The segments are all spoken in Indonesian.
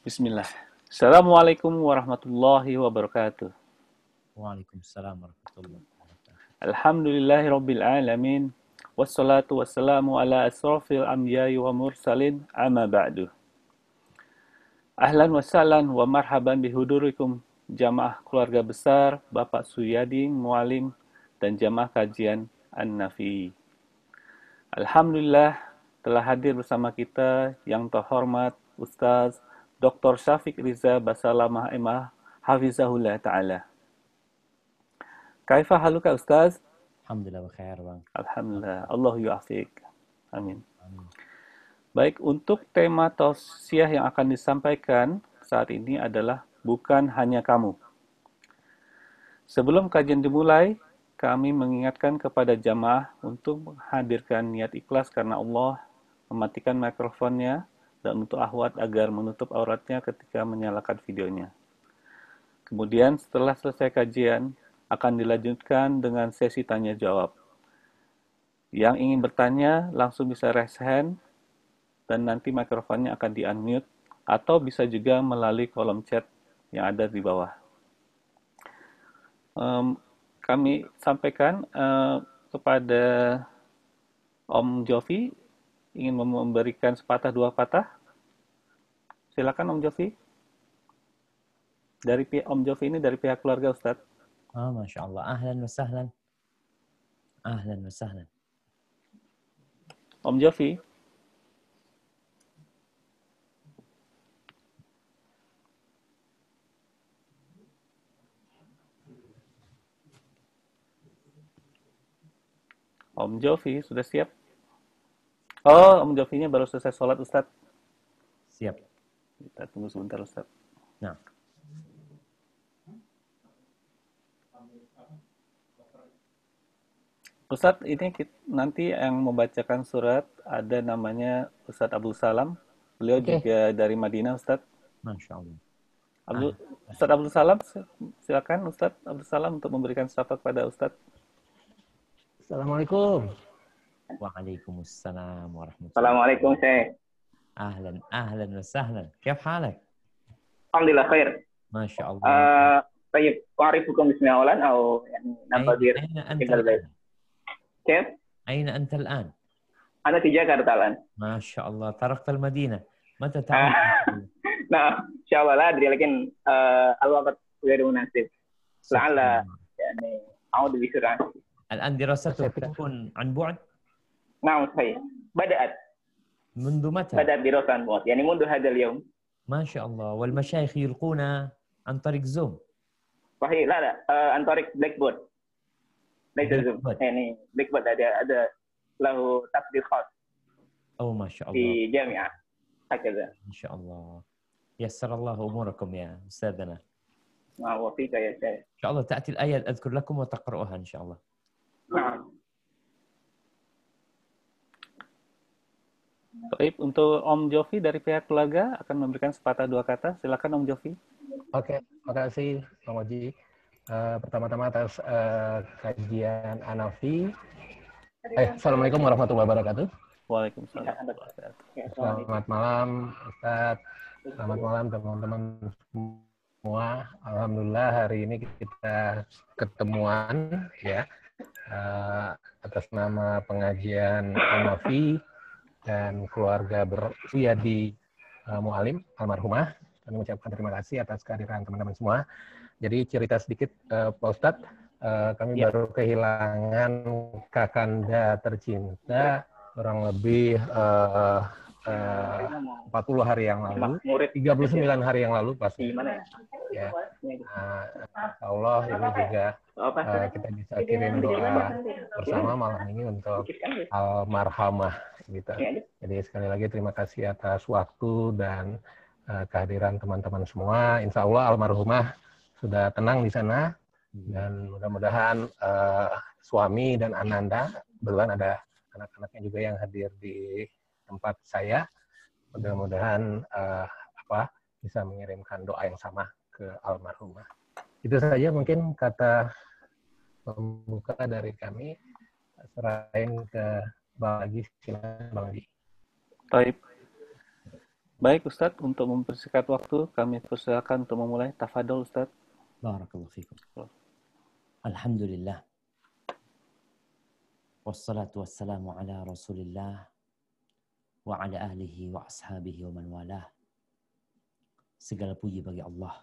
Bismillah. Assalamualaikum warahmatullahi wabarakatuh. Waalaikumsalam warahmatullahi wabarakatuh. Alhamdulillahirabbil alamin. Wassalatu wassalamu ala asrofil anbiya'i wa mursalin amma ba'du. Ahlan wa sahlan wa marhaban bihudurikum jamaah keluarga besar Bapak Suyadi Mualim dan jamaah kajian An-Nafi. Alhamdulillah telah hadir bersama kita yang terhormat Ustaz Dr. Syafiq Riza Basalamah Emah Hafizahullah Ta'ala. Kaifa haluka Ustaz? Alhamdulillah khair, Bang. Alhamdulillah. Allah yu'afik. Amin. Amin. Baik, untuk tema tausiah yang akan disampaikan saat ini adalah bukan hanya kamu. Sebelum kajian dimulai, kami mengingatkan kepada jamaah untuk menghadirkan niat ikhlas karena Allah, mematikan mikrofonnya, dan untuk akhwat agar menutup auratnya ketika menyalakan videonya. Kemudian setelah selesai kajian, akan dilanjutkan dengan sesi tanya jawab. Yang ingin bertanya langsung bisa raise hand, dan nanti mikrofonnya akan di-unmute, atau bisa juga melalui kolom chat yang ada di bawah. Kami sampaikan kepada Om Jovi, ingin memberikan sepatah dua patah. Silakan Om Jovi. Dari pihak Om Jovi ini dari pihak keluarga Ustadz. Masya Allah. Ahlan wa sahlan. Ahlan wa sahlan. Om Jovi. Om Jovi sudah siap? Oh, Om Jovinya baru selesai sholat Ustadz. Siap. Kita tunggu sebentar Ustadz. Nah. Ustadz, ini nanti yang membacakan surat ada namanya Ustadz Abdul Salam. Beliau juga dari Madinah, Ustadz. Masya Allah. Ustadz Abdul Salam, silakan Ustadz Abdul Salam untuk memberikan syafaat kepada Ustadz. Assalamualaikum. Waalaikumsalam warahmatullahi wabarakatuh. Assalamualaikum, Syekh. Ahlan wa sahlan. Kif halak? Alhamdulillah khair. Masya Allah. طيب أعرفكم باسمي أولا أو يعني ننتظر أين أنت كده الآن؟ كيف؟ أين أنت الآن؟ أنا في جاكرتا الآن. ما شاء الله. تركت المدينة. متى تعود؟ نعم إن شاء الله لا أدري لكن الوقت غير مناسب. لعل يعني أعود بسرعة. الآن دراستك تكون عن بعد؟ نعم صحيح. بدأت. منذ متى؟ بدأت دراسة عن بعد يعني منذ هذا اليوم. ما شاء الله. والمشايخ يلقون عن طريق زوم. صحيح لا عن طريق بلاك بورد. ليس زوم يعني بلاك بورد ada له تقدير خاص. أو ما شاء الله. في جامعة هكذا. إن شاء الله. يسر الله أموركم يا أستاذنا. وفيك يا شيخ. إن شاء الله تأتي الآية أذكر لكم وتقرؤها إن شاء الله. نعم. Baik, untuk Om Jovi dari pihak keluarga akan memberikan sepatah dua kata. Silakan Om Jovi. Oke, terima kasih Bang Oji. Pertama-tama atas kajian Anafi. Assalamualaikum warahmatullahi wabarakatuh. Waalaikumsalam. Selamat malam Ustaz. Selamat malam teman-teman semua. Alhamdulillah hari ini kita ketemuan ya atas nama pengajian Anafi dan keluarga Suyadi Mualim almarhumah. Kami mengucapkan terima kasih atas kehadiran teman-teman semua. Jadi cerita sedikit Pak Ustadz, kami baru kehilangan kakanda tercinta kurang lebih 40 hari yang lalu, 39 hari yang lalu pasti. Ya. Allah ini juga kita bisa kirim doa bersama malam ini untuk almarhamah gitu. Jadi sekali lagi terima kasih atas waktu dan kehadiran teman-teman semua. Insya Allah almarhumah sudah tenang di sana dan mudah-mudahan suami dan Ananda, kebetulan ada anak-anaknya juga yang hadir di tempat saya. Mudah-mudahan bisa mengirimkan doa yang sama ke almarhumah. Itu saja mungkin kata pembuka dari kami. Serahin ke Bang Haji, silakan Bang Haji. Baik. Baik Ustadz, untuk mempersingkat waktu, kami persilakan untuk memulai. Tafadhol Ustadz. Barakallahu fikum. Alhamdulillah. Wassalatu wassalamu ala Rasulillah wa ala ahlihi wa ashabihi wa man walah. Segala puji bagi Allah.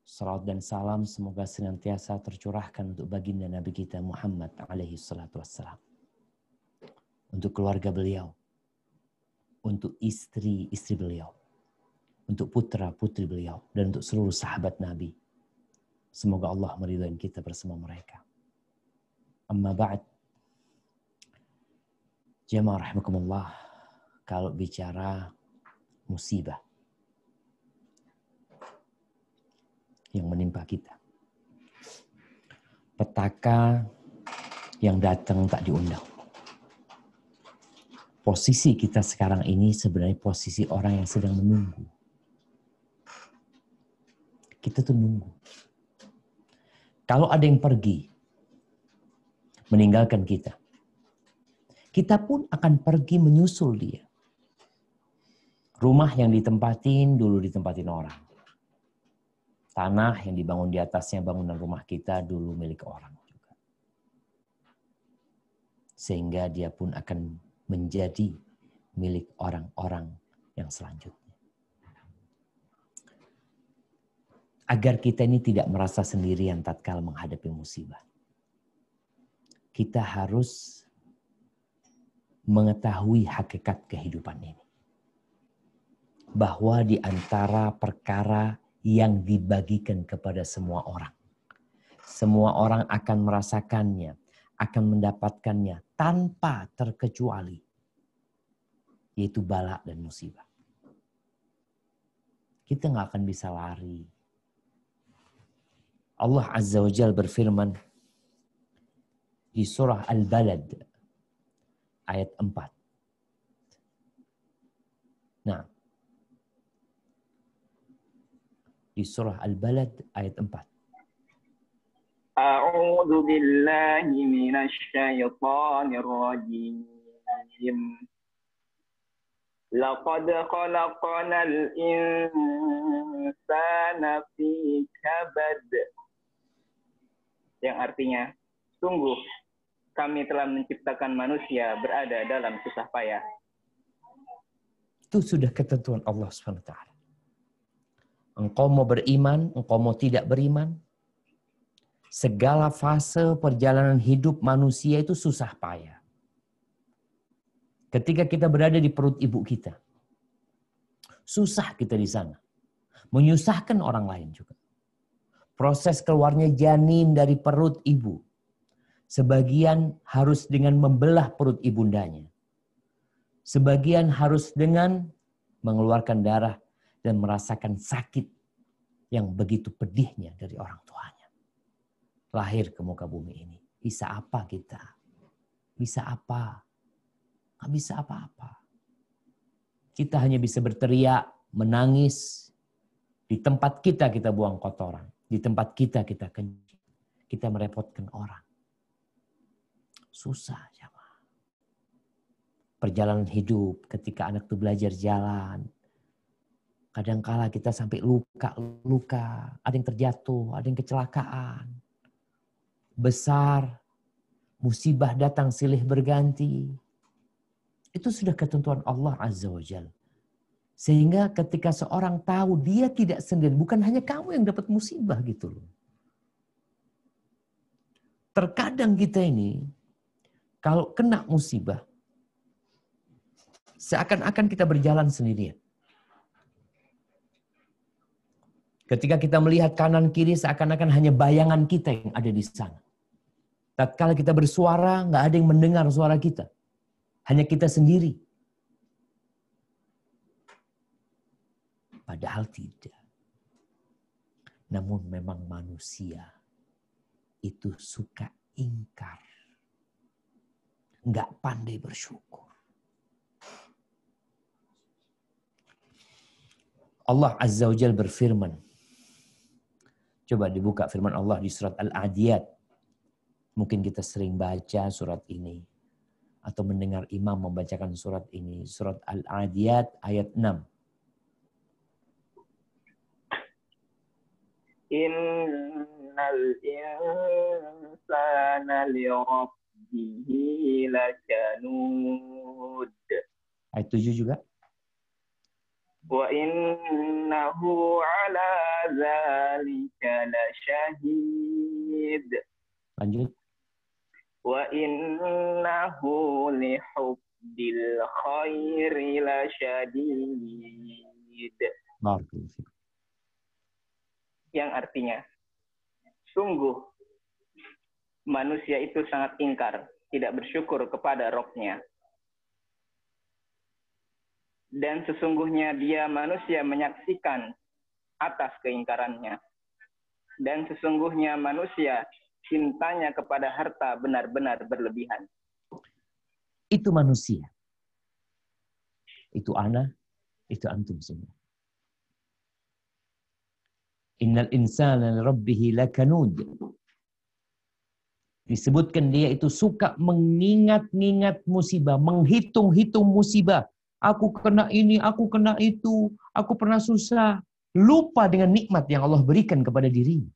Salawat dan salam semoga senantiasa tercurahkan untuk baginda Nabi kita Muhammad alaihi salatu wassalam. Untuk keluarga beliau, untuk istri-istri beliau, untuk putra-putri beliau, dan untuk seluruh sahabat Nabi. Semoga Allah meridhai kita bersama mereka. Amma ba'd. Jamaah rahimakumullah, kalau bicara musibah yang menimpa kita, petaka yang datang tak diundang. Posisi kita sekarang ini sebenarnya posisi orang yang sedang menunggu. Kita tuh nunggu. Kalau ada yang pergi, meninggalkan kita, kita pun akan pergi menyusul dia. Rumah yang ditempatin dulu ditempatin orang. Tanah yang dibangun di atasnya bangunan rumah kita dulu milik orang juga. Sehingga dia pun akan menjadi milik orang-orang yang selanjutnya. Agar kita ini tidak merasa sendirian tatkala menghadapi musibah, kita harus mengetahui hakikat kehidupan ini. Bahwa di antara perkara yang dibagikan kepada semua orang, semua orang akan merasakannya, akan mendapatkannya tanpa terkecuali, yaitu bala dan musibah. Kita nggak akan bisa lari. Allah Azza wa Jalla berfirman di surah Al-Balad ayat 4. Nah, di surah Al-Balad ayat 4. A'udzu billahi minasy syaithanir rajim. Laqad khalaqnal insana fi kabad. Yang artinya, sungguh kami telah menciptakan manusia berada dalam susah payah. Itu sudah ketentuan Allah SWT. Engkau mau beriman, engkau mau tidak beriman. Segala fase perjalanan hidup manusia itu susah payah. Ketika kita berada di perut ibu kita, susah kita di sana. Menyusahkan orang lain juga. Proses keluarnya janin dari perut ibu. Sebagian harus dengan membelah perut ibundanya. Sebagian harus dengan mengeluarkan darah dan merasakan sakit yang begitu pedihnya dari orang tuanya. Lahir ke muka bumi ini. Bisa apa kita? Bisa apa? Nggak bisa apa-apa. Kita hanya bisa berteriak, menangis. Di tempat kita buang kotoran. Di tempat kita kencing. Kita merepotkan orang. Susah, jamaah. Perjalanan hidup ketika anak itu belajar jalan. Kadangkala kita sampai luka, ada yang terjatuh, ada yang kecelakaan. Besar, musibah datang silih berganti. Itu sudah ketentuan Allah Azza wa Jalla. Sehingga ketika seorang tahu dia tidak sendiri, bukan hanya kamu yang dapat musibah gitu loh. Terkadang kita ini, kalau kena musibah, seakan-akan kita berjalan sendirian. Ketika kita melihat kanan kiri seakan-akan hanya bayangan kita yang ada di sana. Tatkala kita bersuara, nggak ada yang mendengar suara kita. Hanya kita sendiri. Padahal tidak. Namun memang manusia itu suka ingkar. Nggak pandai bersyukur. Allah Azza wa Jalla berfirman. Coba dibuka firman Allah di surat Al-Adiyat. Mungkin kita sering baca surat ini. atau mendengar imam membacakan surat ini, surat Al-Adiyat ayat 6. Innal insana lirabbihi lakanud. Ayat 7 juga. Wa innahu ala dzalika lasyahid. Lanjut. Wa innahu lihubbil khairi lasyadid. Yang artinya, sungguh manusia itu sangat ingkar, tidak bersyukur kepada Rabb-Nya. Dan sesungguhnya dia manusia menyaksikan atas keingkarannya. Dan sesungguhnya manusia cintanya kepada harta benar-benar berlebihan. Itu manusia. Itu ana, itu antum semua. Innal insana lirabbihi lakanud. Disebutkan dia itu suka mengingat-ingat musibah, menghitung-hitung musibah. Aku kena ini, aku kena itu, aku pernah susah. Lupa dengan nikmat yang Allah berikan kepada dirinya.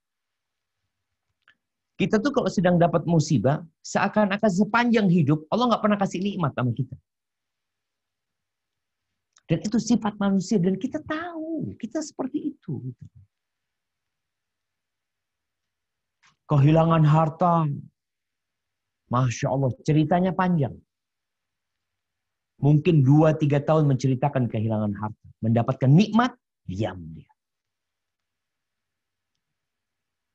Kita tuh kalau sedang dapat musibah, seakan-akan sepanjang hidup, Allah nggak pernah kasih nikmat sama kita. Dan itu sifat manusia, dan kita tahu, kita seperti itu. Kehilangan harta, Masya Allah, ceritanya panjang. Mungkin 2-3 tahun menceritakan kehilangan harta. Mendapatkan nikmat, diam dia.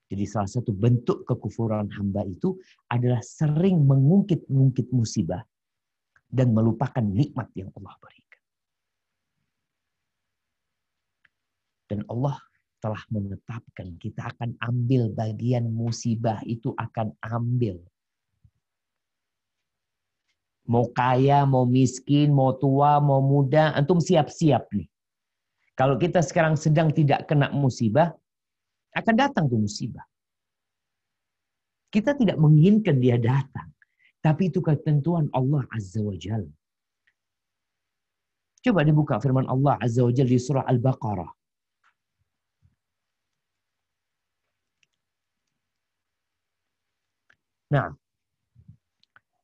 Jadi salah satu bentuk kekufuran hamba itu adalah sering mengungkit-ungkit musibah dan melupakan nikmat yang Allah berikan. Dan Allah telah menetapkan kita akan ambil bagian musibah itu, akan ambil. Mau kaya, mau miskin, mau tua, mau muda, antum siap-siap nih. Kalau kita sekarang sedang tidak kena musibah, akan datang tuh musibah. Kita tidak menginginkan dia datang. Tapi itu ketentuan Allah Azza wa Jalla. Coba dibuka firman Allah Azza wa Jalla di surah Al-Baqarah. Nah,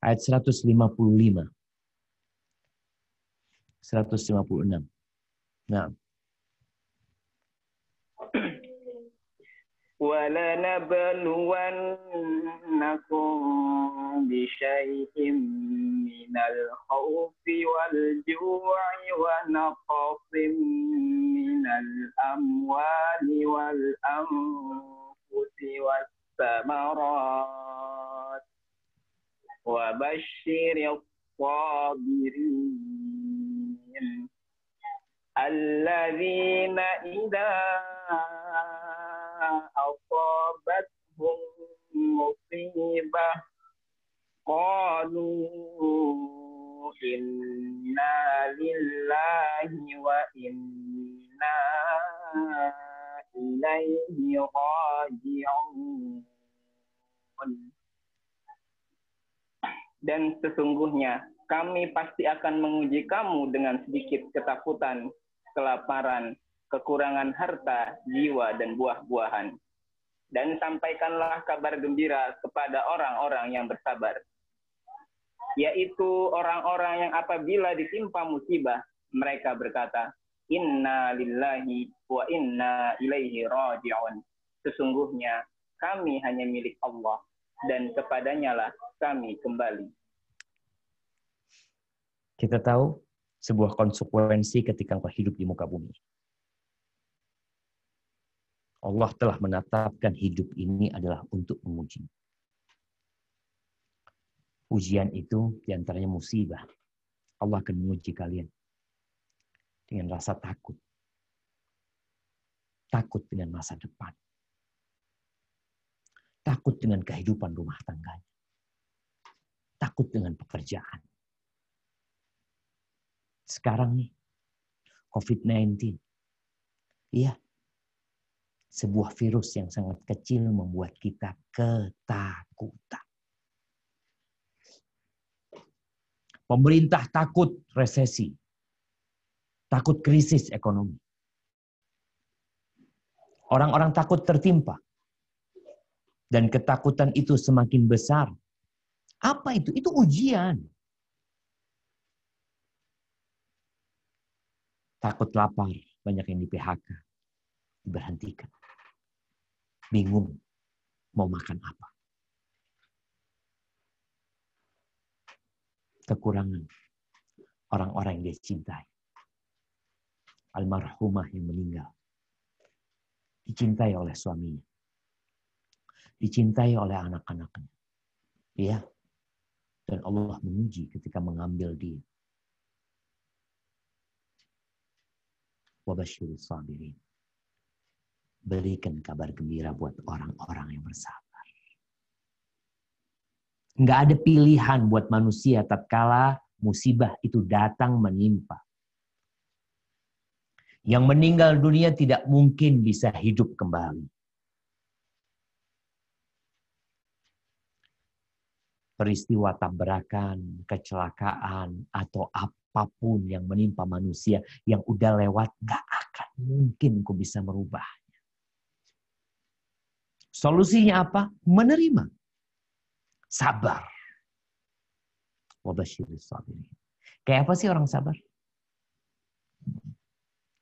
ayat 155. 156. Nah. وَلَنَبْلُوَنَّكُمْ بِشَيْءٍ مِّنَ الْخَوْفِ وَالْجُوعِ وَنَقْصٍ مِّنَ الْأَمْوَالِ وَالْأَنفُسِ وَالثَّمَرَاتِ وَبَشِّرِ الصَّابِرِينَ الَّذِينَ إِذَا أصابتهم مصيبة قالوا إنا لله وإنا إليه راجعون. Dan sesungguhnya kami pasti akan menguji kamu dengan sedikit ketakutan, kelaparan, kekurangan harta, jiwa, dan buah-buahan. Dan sampaikanlah kabar gembira kepada orang-orang yang bersabar, yaitu orang-orang yang apabila ditimpa musibah, mereka berkata, Inna lillahi wa inna ilaihi raji'un. Sesungguhnya kami hanya milik Allah, dan kepadanya lah kami kembali. Kita tahu sebuah konsekuensi ketika hidup di muka bumi. Allah telah menetapkan hidup ini adalah untuk menguji. Ujian itu diantaranya musibah. Allah akan menguji kalian dengan rasa takut. Takut dengan masa depan. Takut dengan kehidupan rumah tangganya. Takut dengan pekerjaan. Sekarang nih, COVID-19. Iya. Sebuah virus yang sangat kecil membuat kita ketakutan. Pemerintah takut resesi. Takut krisis ekonomi. Orang-orang takut tertimpa. Dan ketakutan itu semakin besar. Apa itu? Itu ujian. Takut lapar, banyak yang di PHK. Diberhentikan. Bingung mau makan apa. Kekurangan orang-orang yang dia cintai. Almarhumah yang meninggal. Dicintai oleh suaminya. Dicintai oleh anak-anaknya. Ya. Dan Allah menguji ketika mengambil dia. Wabasyiris sabirin. Berikan kabar gembira buat orang-orang yang bersabar. Nggak ada pilihan buat manusia tatkala musibah itu datang menimpa. Yang meninggal dunia tidak mungkin bisa hidup kembali. Peristiwa tabrakan, kecelakaan, atau apapun yang menimpa manusia yang udah lewat, nggak akan mungkin kau bisa merubah. Solusinya apa? Menerima. Sabar. Wabasyiris sabirin. Kayak apa sih orang sabar?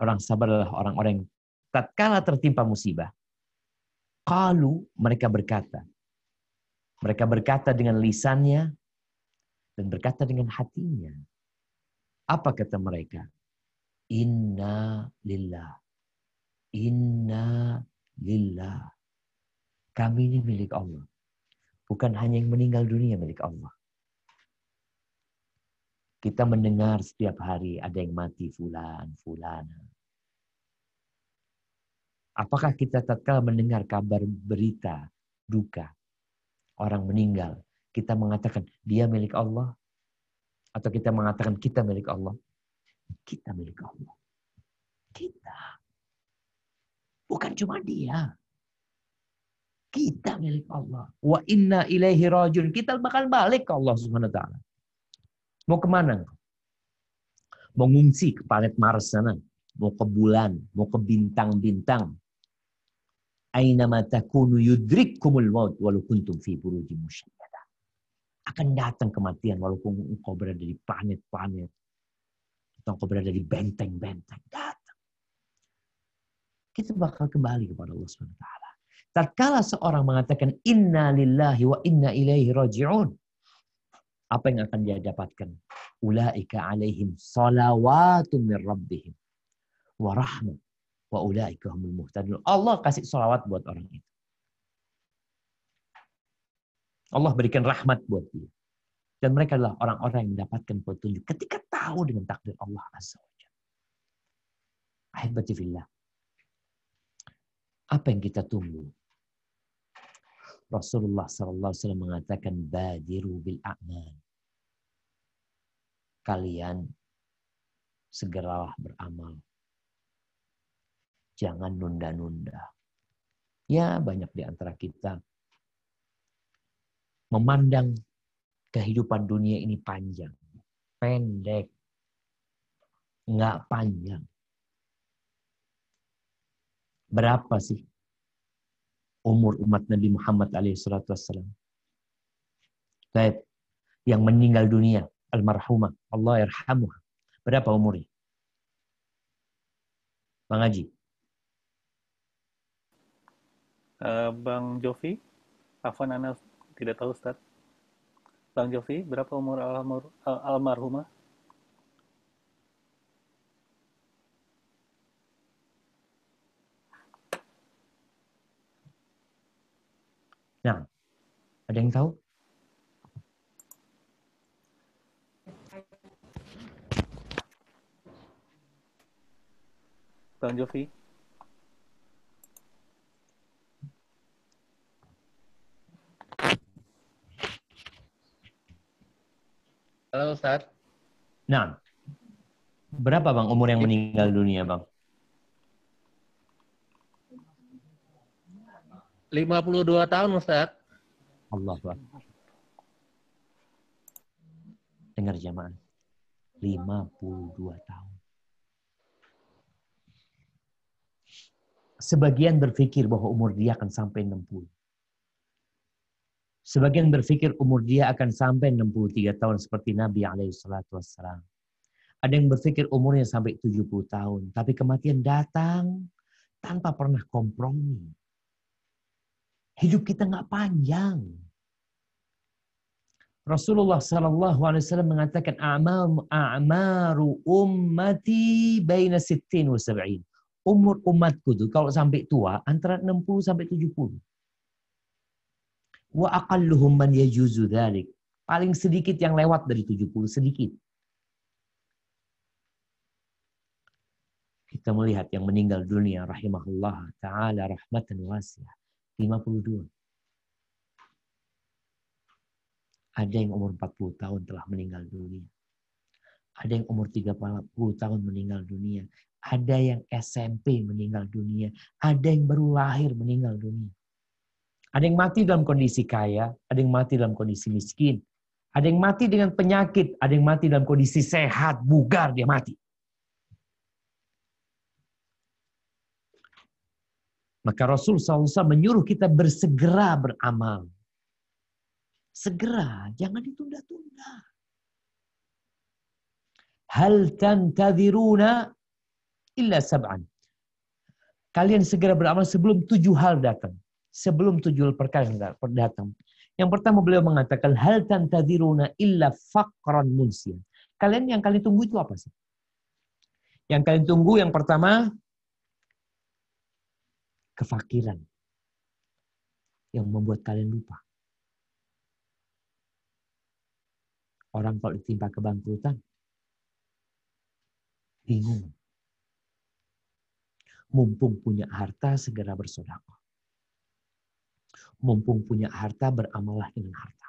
Orang sabar adalah orang-orang yang tatkala tertimpa musibah. Qalu, mereka berkata. Mereka berkata dengan lisannya dan berkata dengan hatinya. Apa kata mereka? Inna lillah. Inna lillah. Kami ini milik Allah. Bukan hanya yang meninggal dunia milik Allah. Kita mendengar setiap hari ada yang mati fulan, fulana. Apakah kita tatkala mendengar kabar berita, duka, orang meninggal, kita mengatakan dia milik Allah? Atau kita mengatakan kita milik Allah? Kita milik Allah. Kita. Bukan cuma dia. Kita milik Allah. Wa inna ilaihi rajiun. Kita bakal balik ke Allah Subhanahu wa taala. Mau kemana? Mau ngungsi ke planet Mars sana, mau ke bulan, mau ke bintang-bintang. Aina ma takunu yudrikkumul maut walau kuntum fi burujin musyayyadah. Akan datang kematian walaupun engkau berada di planet-planet atau engkau berada di benteng-benteng. Datang. Kita bakal kembali kepada Allah Subhanahu wa taala. Tatkala seorang mengatakan inna lillahi wa inna ilaihi raji'un, apa yang akan dia dapatkan? Ulaika alaihim salawatun min rabbihim wa rahmah wa ulaika humul muhtadun. Allah kasih salawat buat orang itu. Allah berikan rahmat buat dia. Dan mereka adalah orang-orang yang mendapatkan petunjuk ketika tahu dengan takdir Allah Azza wa Jalla. Ahibati fillah. Apa yang kita tunggu? Rasulullah SAW mengatakan badiru bil a'mal. Kalian segeralah beramal. Jangan nunda-nunda. Ya, banyak di antara kita memandang kehidupan dunia ini panjang. Pendek. Nggak panjang. Berapa sih umur umat Nabi Muhammad SAW? Baik, yang meninggal dunia, almarhumah, Allah yarhamuha. Berapa umurnya? Bang Haji. Bang Jovi, Afwan Ana tidak tahu Ustaz. Bang Jovi, berapa umur almarhumah? Nah, ada yang tahu? Bang Jovi? Halo Ustaz. Nah, berapa Bang umur yang meninggal dunia Bang? 52 tahun Ustaz. Allah Akbar. Dengar jamaah. 52 tahun. Sebagian berpikir bahwa umur dia akan sampai 60. Sebagian berpikir umur dia akan sampai 63 tahun seperti Nabi SAW. Ada yang berpikir umurnya sampai 70 tahun. Tapi kematian datang tanpa pernah kompromi. Hidup kita nggak panjang. Rasulullah SAW mengatakan a'maru ummati baina 60 wa 70. Umur umatku tuh kalau sampai tua antara 60 sampai 70. Wa aqalluhum man yajuzu dzalik. Paling sedikit yang lewat dari 70, sedikit. Kita melihat yang meninggal dunia rahimahullah taala rahmatan wasi'ah 52. Ada yang umur 40 tahun telah meninggal dunia. Ada yang umur 30 tahun meninggal dunia. Ada yang SMP meninggal dunia. Ada yang baru lahir meninggal dunia. Ada yang mati dalam kondisi kaya. Ada yang mati dalam kondisi miskin. Ada yang mati dengan penyakit. Ada yang mati dalam kondisi sehat, bugar, dia mati. Maka Rasul SAW menyuruh kita bersegera beramal. Segera, jangan ditunda-tunda. Hal tantadhiruna illa sab'an. Kalian segera beramal sebelum 7 hal datang. Sebelum 7 perkara yang datang. Yang pertama beliau mengatakan, hal tantadhiruna illa faqran munsiyan. Yang kalian tunggu itu apa sih? Yang kalian tunggu yang pertama, kefakiran. Yang membuat kalian lupa. Orang kalau ditimpa kebangkrutan, bingung. Mumpung punya harta, segera bersedekah. Mumpung punya harta, beramallah dengan harta.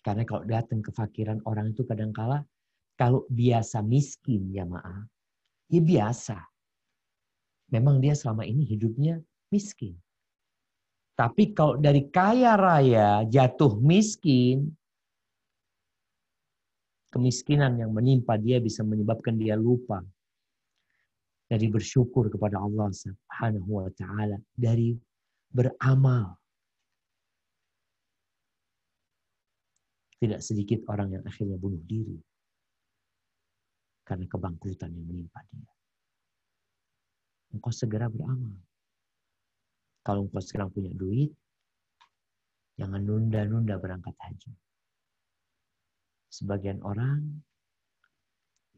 Karena kalau datang kefakiran orang itu kadangkala, kalau biasa miskin jamaah, ya biasa. Memang dia selama ini hidupnya miskin. Tapi kalau dari kaya raya jatuh miskin, kemiskinan yang menimpa dia bisa menyebabkan dia lupa dari bersyukur kepada Allah Subhanahu wa taala, dari beramal. Tidak sedikit orang yang akhirnya bunuh diri karena kebangkrutan yang menimpa dia. Engkau segera beramal. Kalau engkau sekarang punya duit, jangan nunda-nunda berangkat haji. Sebagian orang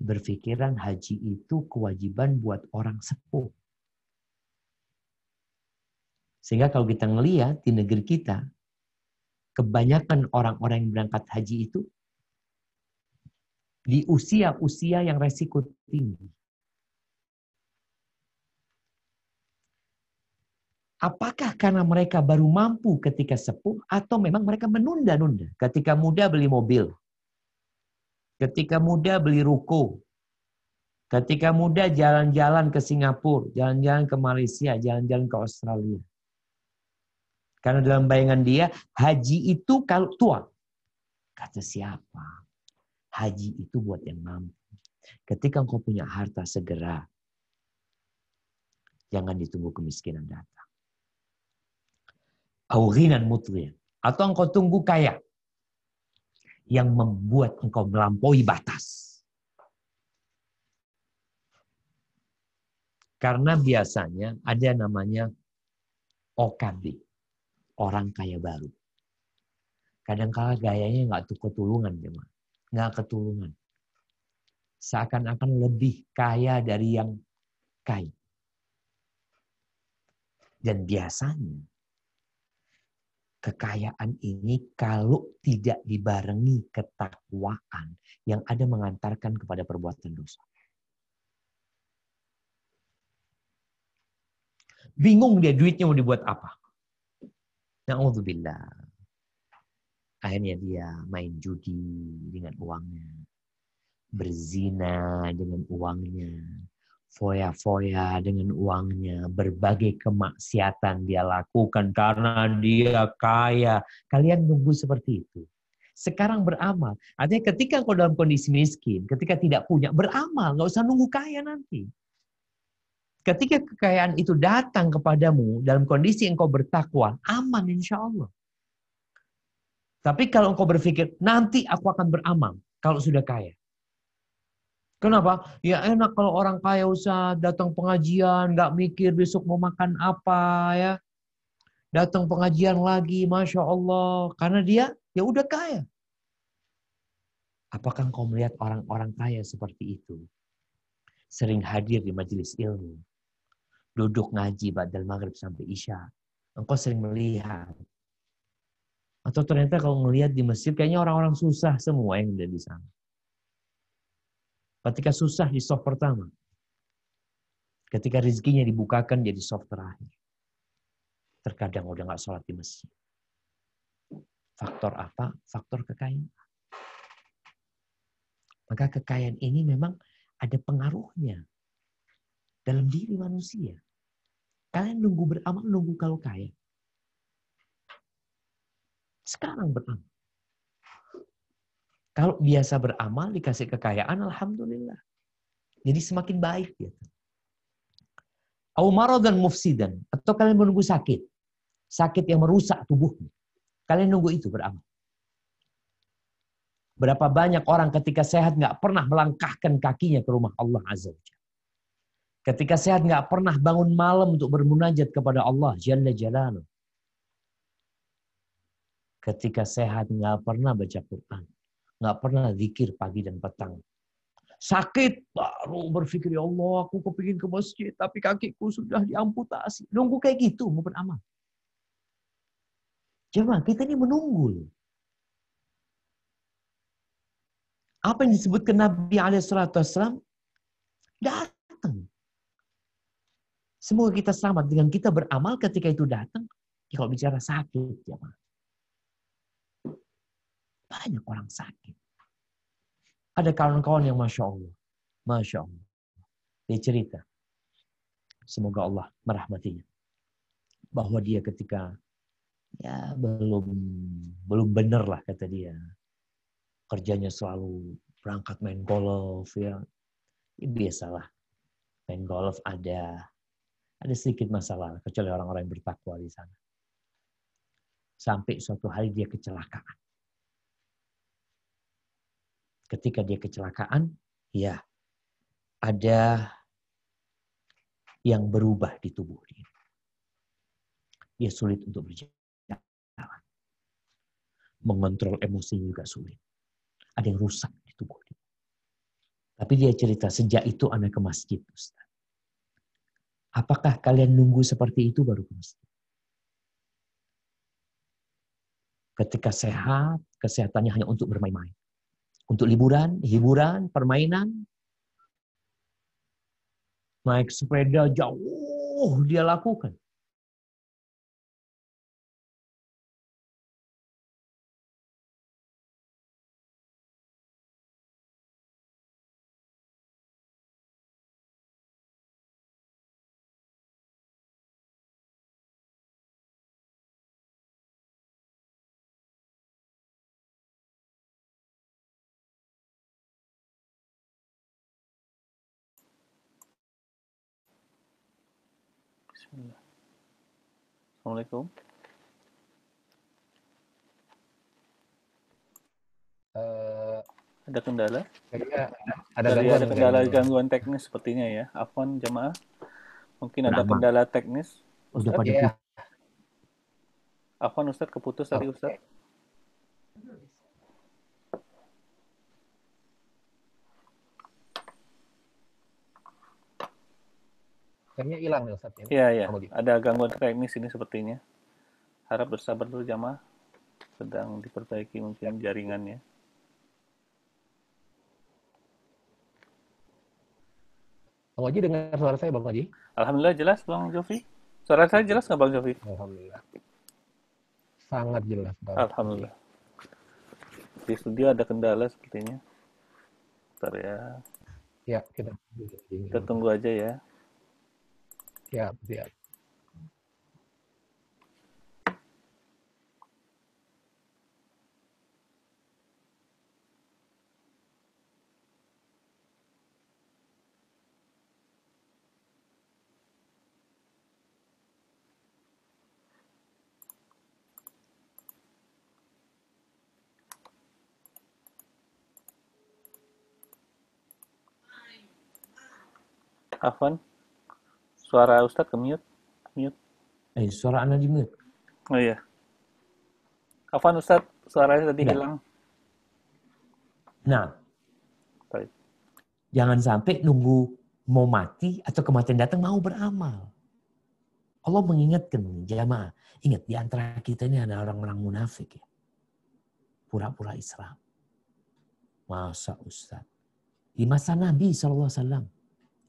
berpikiran haji itu kewajiban buat orang sepuh. Sehingga kalau kita ngelihat di negeri kita, kebanyakan orang-orang yang berangkat haji itu di usia-usia yang resiko tinggi. Apakah karena mereka baru mampu ketika sepuh atau memang mereka menunda-nunda? Ketika muda beli mobil. Ketika muda beli ruko. Ketika muda jalan-jalan ke Singapura, jalan-jalan ke Malaysia, jalan-jalan ke Australia. Karena dalam bayangan dia, haji itu kalau tua. Kata siapa? Haji itu buat yang mampu. Ketika engkau punya harta segera. Jangan ditunggu kemiskinan datang. Aughinan mutghiyan. Atau engkau tunggu kaya. Yang membuat engkau melampaui batas. Karena biasanya ada namanya OKB. Orang kaya baru. Kadang-kala gayanya nggak ketulungan. Nggak ketulungan. Seakan-akan lebih kaya dari yang kaya. Dan biasanya kekayaan ini kalau tidak dibarengi ketakwaan yang ada mengantarkan kepada perbuatan dosa. Bingung dia duitnya mau dibuat apa. Na'udzubillah. Akhirnya dia main judi dengan uangnya. Berzina dengan uangnya. Foya-foya dengan uangnya. Berbagai kemaksiatan dia lakukan karena dia kaya. Kalian nunggu seperti itu. Sekarang beramal. Artinya ketika kau dalam kondisi miskin, ketika tidak punya, beramal. Nggak usah nunggu kaya nanti. Ketika kekayaan itu datang kepadamu dalam kondisi engkau bertakwa, aman insya Allah. Tapi kalau engkau berpikir, nanti aku akan beramal kalau sudah kaya. Kenapa? Ya enak kalau orang kaya usah datang pengajian, nggak mikir besok mau makan apa ya. Datang pengajian lagi, Masya Allah. Karena dia ya udah kaya. Apakah engkau melihat orang-orang kaya seperti itu? Sering hadir di majelis ilmu. Duduk ngaji ba'dal maghrib sampai isya. Engkau sering melihat. Atau ternyata kalau ngelihat di masjid, kayaknya orang-orang susah semua yang ada di sana. Ketika susah di soft pertama. Ketika rezekinya dibukakan jadi soft terakhir. Terkadang udah gak sholat di masjid. Faktor apa? Faktor kekayaan. Maka kekayaan ini memang ada pengaruhnya dalam diri manusia. Kalian nunggu beramal, nunggu kalau kaya. Sekarang beramal. Kalau biasa beramal, dikasih kekayaan, alhamdulillah. Jadi semakin baik. Gitu. Au maradan mufsidan. Atau kalian menunggu sakit. Sakit yang merusak tubuhmu. Kalian nunggu itu beramal. Berapa banyak orang ketika sehat nggak pernah melangkahkan kakinya ke rumah Allah Azza wa Jalla. Ketika sehat nggak pernah bangun malam untuk bermunajat kepada Allah Jalla Jalaluh. Ketika sehat nggak pernah baca Quran, nggak pernah zikir pagi dan petang. Sakit baru berpikir ya Allah aku kepingin ke masjid tapi kakiku sudah diamputasi. Nunggu kayak gitu mau beramal. Coba kita ini menunggu. Apa yang disebutkan Nabi SAW datang. Semoga kita selamat dengan kita beramal ketika itu datang. Ya, kalau bicara sakit, ya banyak orang sakit. Ada kawan-kawan yang Masya Allah. Masya Allah. Dia cerita. Semoga Allah merahmatinya. Bahwa dia ketika ya belum benar lah kata dia. Kerjanya selalu berangkat main golf ya. Biasalah. Main golf ada sedikit masalah kecuali orang-orang yang bertakwa di sana. Sampai suatu hari dia kecelakaan. Ketika dia kecelakaan, ya ada yang berubah di tubuh dia. Dia sulit untuk berjalan. Mengontrol emosi juga sulit. Ada yang rusak di tubuh dia. Tapi dia cerita, sejak itu anak ke masjid, Ustaz. Apakah kalian nunggu seperti itu baru ke masjid? Ketika sehat, kesehatannya hanya untuk bermain-main. Untuk liburan, hiburan, permainan. Naik sepeda jauh dia lakukan. Bismillah. Assalamualaikum. Ada kendala? Ada kendala gangguan teknis sepertinya ya. Afwan jemaah. Mungkin ada kendala teknis. Ustaz? Ya. Afwan Ustaz, keputus tadi Ustaz. Kayaknya hilang nih Ustaz. Iya. Ada gangguan teknis ini sepertinya. Harap bersabar dulu jemaah. Sedang diperbaiki mungkin jaringannya. Bang Oji dengar suara saya Bang Oji? Alhamdulillah jelas Bang Jovi. Suara saya jelas nggak Bang Jovi? Alhamdulillah. Sangat jelas Bang. Alhamdulillah. Di studio ada kendala sepertinya. Bentar ya. Ya, kita tunggu aja ya. Siap. Afwan, suara Ustadz ke-mute. Mute. Suara Anda di mute. Oh iya. Afwan Ustadz, suaranya tadi hilang. Nah, Baik. jangan sampai nunggu mau mati atau kematian datang mau beramal. Allah mengingatkan jamaah. Ingat, di antara kita ini ada orang-orang munafik ya. Pura-pura Islam. Masa Ustaz. Di masa Nabi SAW.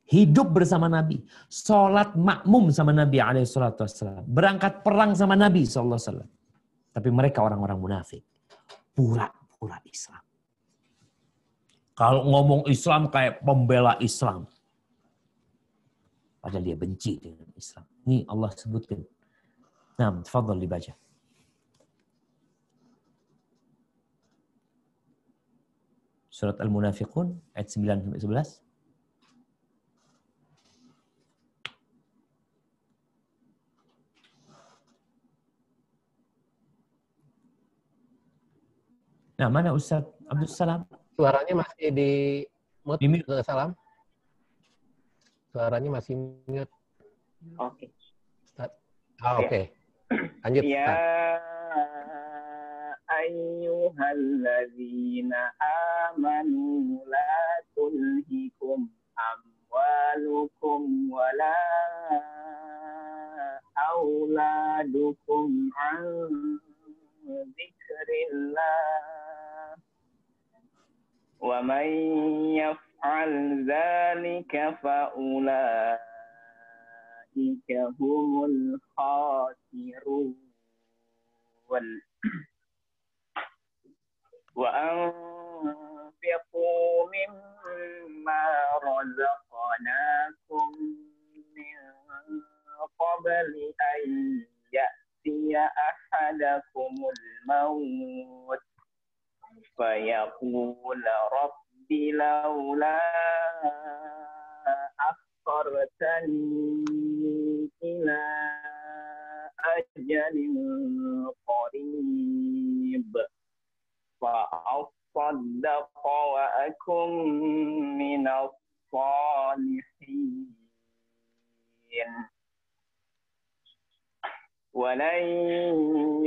Hidup bersama Nabi. Sholat makmum sama Nabi SAW. Berangkat perang sama Nabi SAW. Tapi mereka orang-orang munafik. Pura-pura Islam. Kalau ngomong Islam kayak pembela Islam. Padahal dia benci dengan Islam. Ini Allah sebutkan. Nah, tafadhal dibaca. Surat Al-Munafiqun ayat 9-11. Nah, mana Ustaz Abdul Salam? Suaranya masih di mute, mute. Salam. Suaranya masih mute. Oke. Oke. Lanjut. Ya ayyuhalladzina amanu la tulhikum amwalukum wala auladukum an dzikrillah wa man yaf'al dzalika fa ulaika humul khasirun wa anfiqu mimma razaqnakum min qabli an ya'tiya ahadakumul maut fayaqula rabbi laula akhartani ila ajalin qarib fa'asaddaqa wa akum minas salihin walan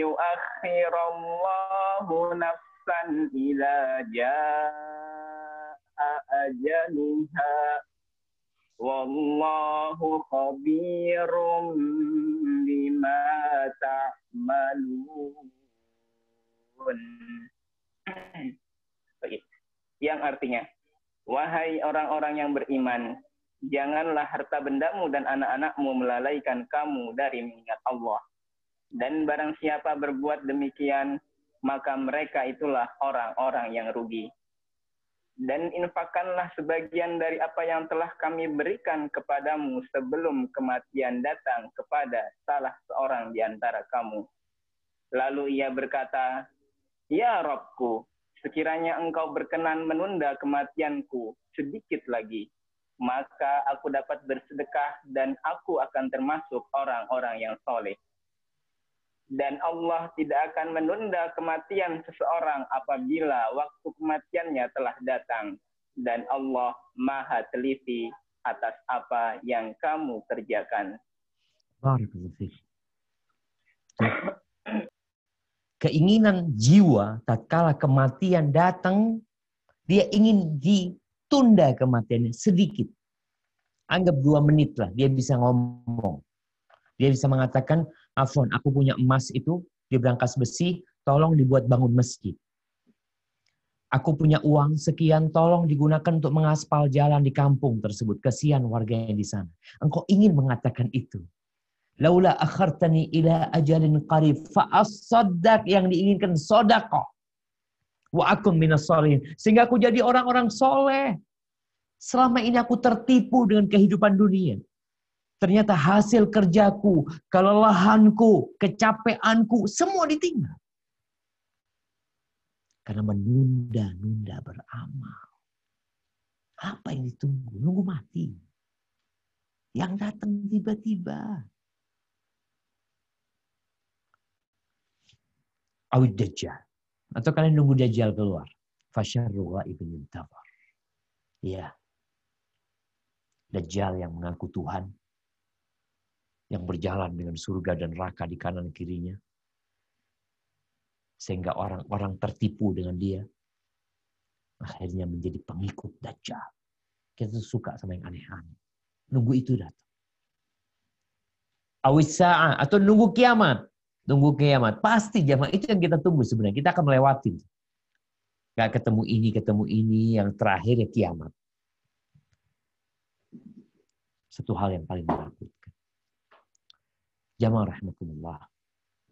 yu'akhirallahu nafsan idza jaa'a ajaluha wallahu khabirum bima ta'malun. Yang artinya, wahai orang-orang yang beriman, janganlah harta bendamu dan anak-anakmu melalaikan kamu dari mengingat Allah. Dan barang siapa berbuat demikian, maka mereka itulah orang-orang yang rugi. Dan infakkanlah sebagian dari apa yang telah kami berikan kepadamu sebelum kematian datang kepada salah seorang di antara kamu. Lalu ia berkata, Ya Rabbku, sekiranya engkau berkenan menunda kematianku sedikit lagi, maka aku dapat bersedekah dan aku akan termasuk orang-orang yang soleh. Dan Allah tidak akan menunda kematian seseorang apabila waktu kematiannya telah datang. Dan Allah Maha teliti atas apa yang kamu kerjakan. Keinginan jiwa tatkala kematian datang, dia ingin ditunda kematiannya sedikit. Anggap 2 menit lah, dia bisa ngomong. Dia bisa mengatakan, Afwan, aku punya emas itu di brankas besi, tolong dibuat bangun masjid. Aku punya uang sekian, tolong digunakan untuk mengaspal jalan di kampung tersebut. Kasihan warganya di sana. Engkau ingin mengatakan itu. Laula akhartani ila ajalin qarib fa'asaddaq, yang diinginkan sedekah. Wa akum minas sholihin, sehingga aku jadi orang-orang soleh. Selama ini aku tertipu dengan kehidupan dunia. Ternyata hasil kerjaku, kelelahanku, kecapeanku, semua ditinggal. Karena menunda-nunda beramal. Apa yang ditunggu? Nunggu mati. Yang datang tiba-tiba. Awid Dajjal. Atau kalian nunggu Dajjal keluar. Fasyarru ghaibin yuntazar. Ya. Dajjal yang mengaku Tuhan, yang berjalan dengan surga dan neraka di kanan kirinya, sehingga orang-orang tertipu dengan dia, akhirnya menjadi pengikut Dajjal. Kita suka sama yang aneh-aneh. Nunggu itu datang. Awis sa'ah, atau nunggu kiamat. Nunggu kiamat. Pasti jamaah itu yang kita tunggu sebenarnya. Kita akan melewati. Gak ketemu ini, yang terakhir ya kiamat. Satu hal yang paling menakutkan. Jamaah rahmatullah.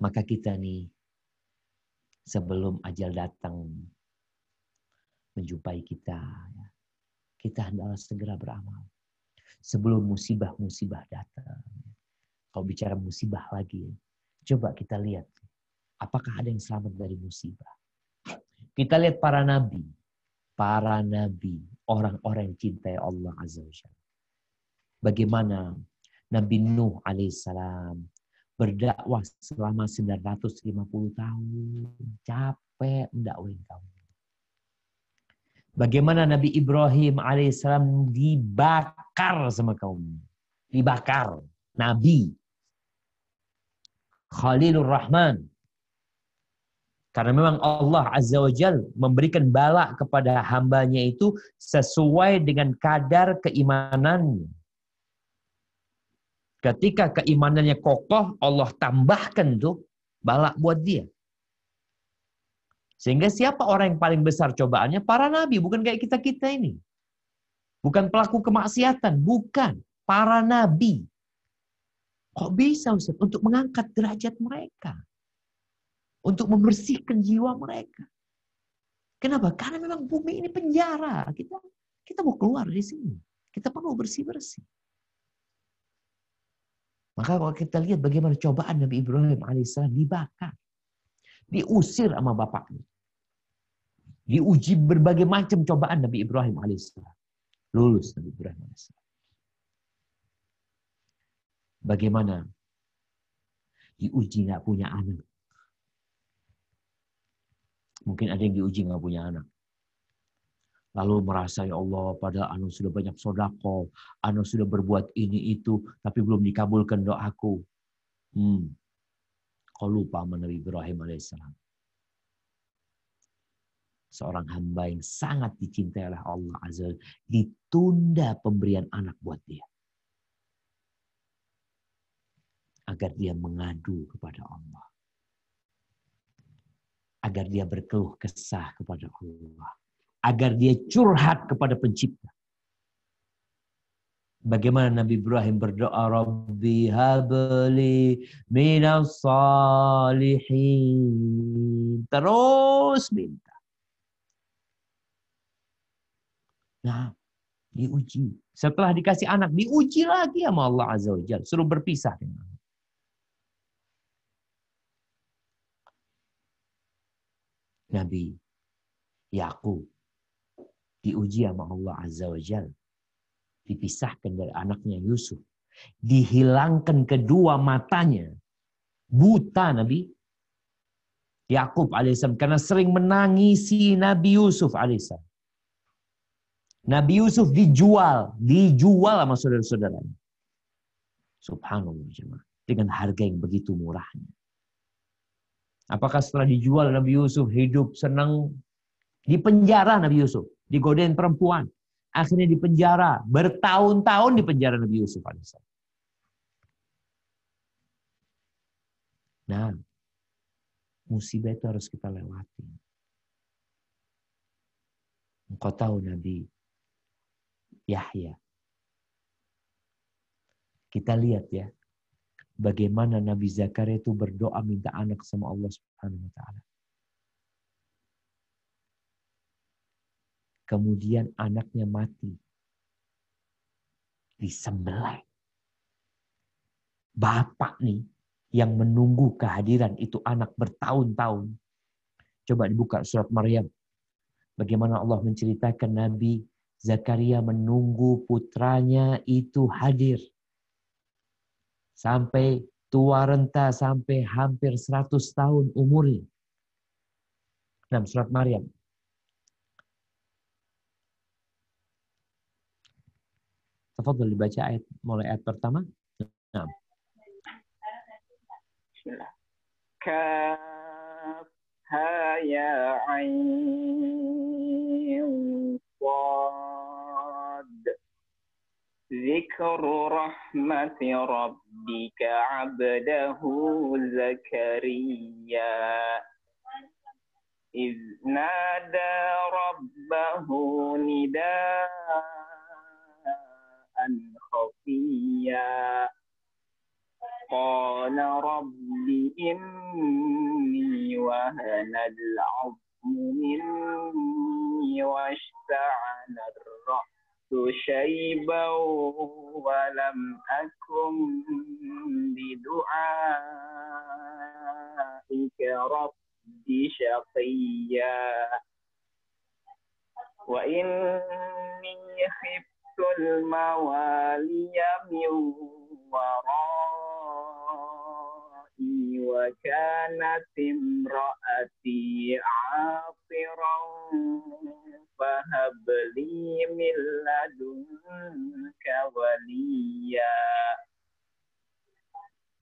Maka kita nih, sebelum ajal datang menjumpai kita, kita hendaklah segera beramal. Sebelum musibah-musibah datang. Kalau bicara musibah lagi, coba kita lihat. Apakah ada yang selamat dari musibah? Kita lihat para nabi. Para nabi. Orang-orang yang cintai Allah Azza wa Jalla. Bagaimana Nabi Nuh alaihissalam berdakwah selama 950 tahun. Capek mendakwain kaum. Bagaimana Nabi Ibrahim alaihissalam dibakar sama kaum. Dibakar. Nabi. Khalilur Rahman. Karena memang Allah Azza wa Jal memberikan bala kepada hambanya itu sesuai dengan kadar keimanannya. Ketika keimanannya kokoh, Allah tambahkan tuh bala buat dia. Sehingga siapa orang yang paling besar cobaannya? Para nabi, bukan kayak kita-kita ini. Bukan pelaku kemaksiatan, bukan. Para nabi. Kok bisa Ustaz? Untuk mengangkat derajat mereka. Untuk membersihkan jiwa mereka. Kenapa? Karena memang bumi ini penjara. Kita mau keluar dari sini. Kita perlu bersih-bersih. Maka kalau kita lihat bagaimana cobaan Nabi Ibrahim alaihissalam dibakar. Diusir sama bapaknya. Diuji berbagai macam cobaan Nabi Ibrahim alaihissalam. Lulus Nabi Ibrahim alaihissalam. Bagaimana diuji nggak punya anak. Mungkin ada yang diuji nggak punya anak. Lalu merasa, ya Allah, padahal anak sudah banyak sodako, anak sudah berbuat ini itu, tapi belum dikabulkan doaku. Kau lupa sama Nabi Ibrahim alaihissalam. Seorang hamba yang sangat dicintai oleh Allah Azza wa Jalla, ditunda pemberian anak buat dia. Agar dia mengadu kepada Allah. Agar dia berkeluh kesah kepada Allah. Agar dia curhat kepada pencipta. Bagaimana Nabi Ibrahim berdoa, Rabbi habli minas salihin. Terus minta. Nah, diuji. Setelah dikasih anak, diuji lagi sama Allah Azza wa Jalla. Suruh berpisah dengan Allah. Nabi Yakub diuji sama Allah Azza wa Jalla. Dipisahkan dari anaknya Yusuf. Dihilangkan kedua matanya. Buta Nabi Yakub alaihissalam. Karena sering menangisi Nabi Yusuf alaihissalam. Nabi Yusuf dijual. Dijual sama saudara-saudaranya. Subhanallah jemaah. Dengan harga yang begitu murahnya. Apakah setelah dijual Nabi Yusuf hidup senang? Di penjara Nabi Yusuf. Digodain perempuan. Akhirnya di penjara. Bertahun-tahun di penjara Nabi Yusuf alaihissalam. Nah, musibah itu harus kita lewati. Engkau tahu Nabi Yahya. Kita lihat ya. Bagaimana Nabi Zakaria itu berdoa minta anak sama Allah Subhanahu wa taala. Kemudian anaknya mati. Disembelih. Bapak nih yang menunggu kehadiran itu anak bertahun-tahun. Coba dibuka surat Maryam. Bagaimana Allah menceritakan Nabi Zakaria menunggu putranya itu hadir. Sampai tua renta, sampai hampir 100 tahun umurnya. Nah, surat Maryam. Tafadhol dibaca mulai ayat pertama. Nah. Bismillah. Kafha ya ain sad. Zikru rahmati rabbika abdahu Zakaria. إذ نادى ربه نداء خفيا قال رب إني وهن العظم مني واشتعل الرأس شيبا ولم أكن بدعائك رب شقيا وإني خفت الموالي من ورائي وكانت امرأتي عاقرا فهب لي من لدنك وليا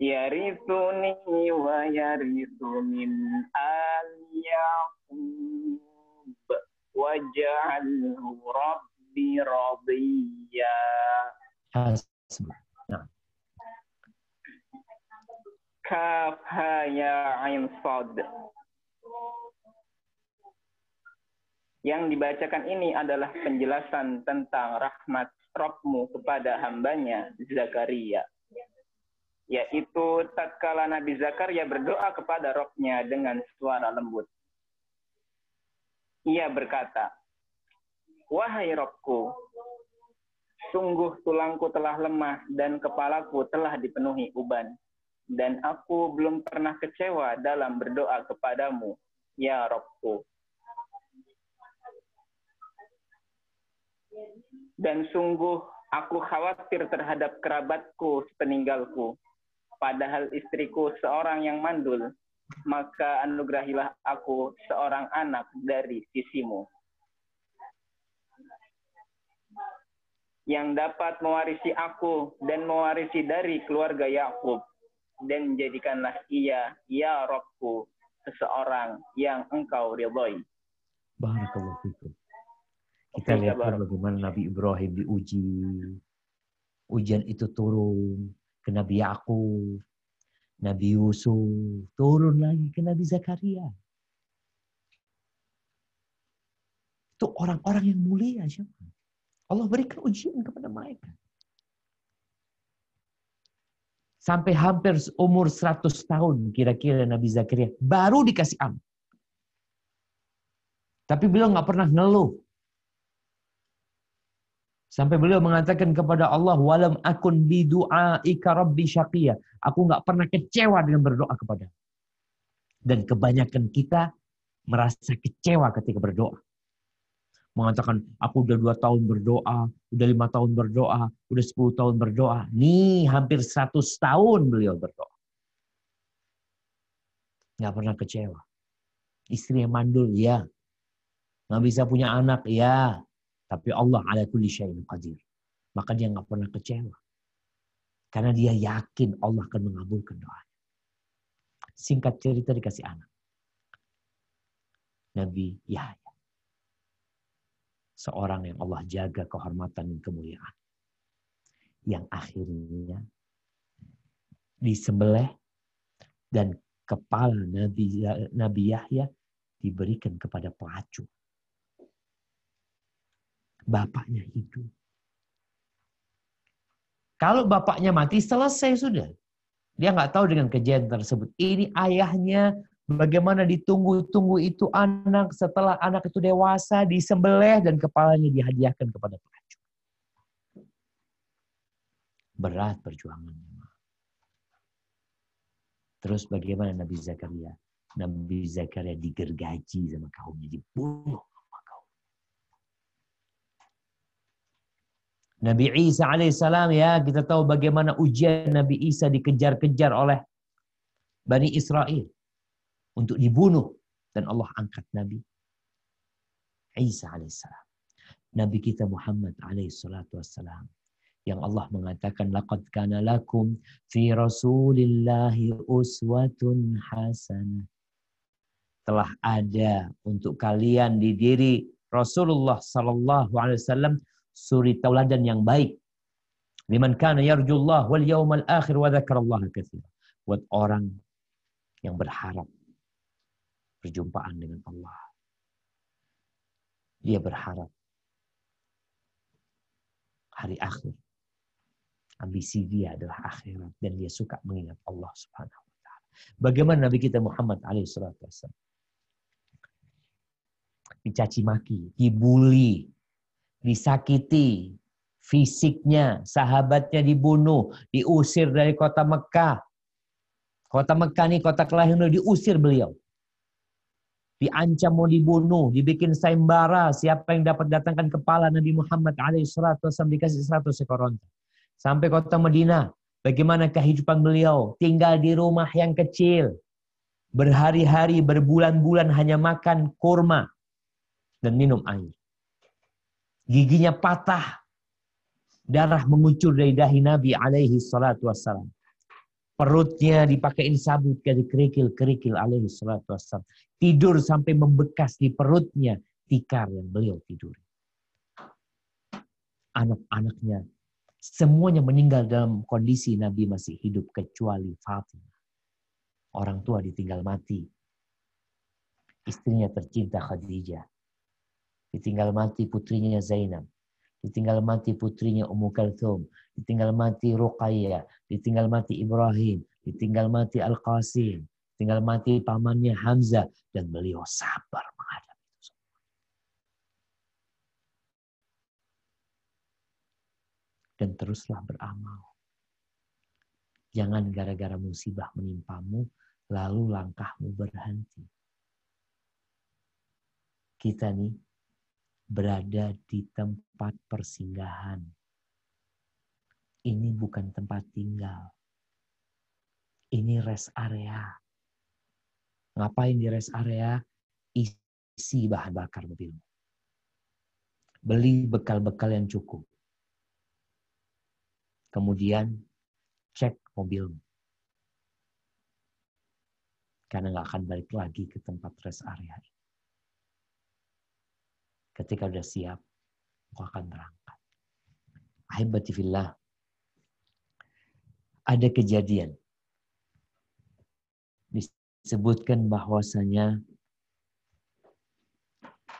يرثني ويرث من آل يعقوب واجعله ربي رضيا. Kafha ya ain sad. Yang dibacakan ini adalah penjelasan tentang rahmat Rabbmu kepada hambanya Zakaria. Yaitu tatkala Nabi Zakaria berdoa kepada Rabb-nya dengan suara lembut. Ia berkata, "Wahai Rabbku, sungguh tulangku telah lemah dan kepalaku telah dipenuhi uban, dan aku belum pernah kecewa dalam berdoa kepadamu, ya Rabbku. Dan sungguh aku khawatir terhadap kerabatku sepeninggalku. Padahal istriku seorang yang mandul, maka anugerahilah aku seorang anak dari sisimu, yang dapat mewarisi aku dan mewarisi dari keluarga Yakub, dan jadikanlah ia, ya Rabbku, seseorang yang engkau ridhoi." Barakallahu fikum. Kita lihat bagaimana Nabi Ibrahim diuji. Ujian itu turun ke Nabi Yakub, Nabi Yusuf, turun lagi ke Nabi Zakaria. Itu orang-orang yang mulia. Allah berikan ujian kepada mereka. Sampai hampir umur 100 tahun kira-kira Nabi Zakaria baru dikasih anak. Tapi beliau nggak pernah ngeluh. Sampai beliau mengatakan kepada Allah, "Walam akun bidu'aika rabbi syaqiyya." Aku nggak pernah kecewa dengan berdoa kepada. Dan kebanyakan kita merasa kecewa ketika berdoa. Mengatakan, aku udah 2 tahun berdoa, udah 5 tahun berdoa, udah 10 tahun berdoa. Nih, hampir 100 tahun beliau berdoa. Nggak pernah kecewa. Istri yang mandul, ya. Nggak bisa punya anak, ya. Tapi Allah ala kulli syai'in qadir. Maka dia nggak pernah kecewa. Karena dia yakin Allah akan mengabulkan doanya. Singkat cerita dikasih anak. Nabi Yahya. Seorang yang Allah jaga kehormatan dan kemuliaan. Yang akhirnya disembelih dan kepala Nabi Yahya diberikan kepada pelacur. Bapaknya hidup. Kalau bapaknya mati, selesai sudah. Dia nggak tahu dengan kejadian tersebut. Ini ayahnya, bagaimana ditunggu-tunggu itu anak. Setelah anak itu dewasa, disembelih dan kepalanya dihadiahkan kepada pelacur. Berat perjuangannya. Terus bagaimana Nabi Zakaria? Nabi Zakaria digergaji sama kaumnya, dibunuh. Nabi Isa alaihissalam, ya kita tahu bagaimana ujian Nabi Isa dikejar-kejar oleh Bani Israel untuk dibunuh, dan Allah angkat Nabi Isa alaihissalam. Nabi kita Muhammad alaihissalatu wassalam Yang Allah mengatakan, laqad kana lakum fi rasulillahi uswatun hasanah. Telah ada untuk kalian di diri Rasulullah sallallahu alaihi wasallam suri tauladan yang baik. Liman kana yarjullah wal yawmal akhir wa dzakarallaha katsiran. Buat orang yang berharap perjumpaan dengan Allah. Dia berharap hari akhir. Ambisi dia adalah akhirat dan dia suka mengingat Allah Subhanahu wa taala. Bagaimana Nabi kita Muhammad alaihi salatu wasallam dicaci maki, dibully, disakiti, fisiknya, sahabatnya dibunuh, diusir dari kota Mekah. Kota Mekah ini kota kelahiran, diusir beliau. Diancam mau dibunuh, dibikin sayembara, siapa yang dapat datangkan kepala Nabi Muhammad alaihissalam dikasih 100 ekor onta. Sampai kota Madinah, bagaimana kehidupan beliau? Tinggal di rumah yang kecil, berhari-hari, berbulan-bulan hanya makan kurma dan minum air. Giginya patah, darah mengucur dari dahi Nabi alaihi salatu wassalam. Perutnya dipakein sabut dari kerikil-kerikil alaihi salatu wassalam. Tidur sampai membekas di perutnya tikar yang beliau tidur. Anak-anaknya semuanya meninggal dalam kondisi Nabi masih hidup kecuali Fatimah. Orang tua ditinggal mati. Istrinya tercinta Khadijah. Ditinggal mati putrinya Zainab. Ditinggal mati putrinya Ummu Kalthum, ditinggal mati Ruqayyah, ditinggal mati Ibrahim, ditinggal mati Al-Qasim, ditinggal mati pamannya Hamzah, dan beliau sabar menghadapi itu semua. Dan teruslah beramal. Jangan gara-gara musibah menimpamu, lalu langkahmu berhenti. Kita nih berada di tempat persinggahan. Ini bukan tempat tinggal. Ini rest area. Ngapain di rest area? Isi bahan bakar mobilmu. Beli bekal-bekal yang cukup. Kemudian cek mobilmu. Karena nggak akan balik lagi ke tempat rest area ini. Ketika sudah siap, engkau akan berangkat. Ahibati fillah. Ada kejadian. Disebutkan bahwasanya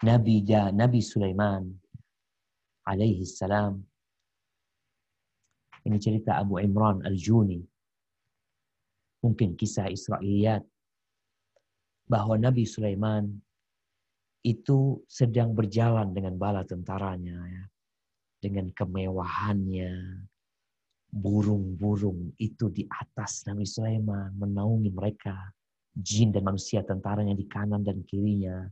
Nabi Sulaiman alaihi salam. Ini cerita Abu Imran Al-Juni. Mungkin kisah Israiliyat. Bahwa Nabi Sulaiman itu sedang berjalan dengan bala tentaranya, ya. Dengan kemewahannya. Burung-burung itu di atas Nabi Sulaiman menaungi mereka. Jin dan manusia tentaranya di kanan dan kirinya.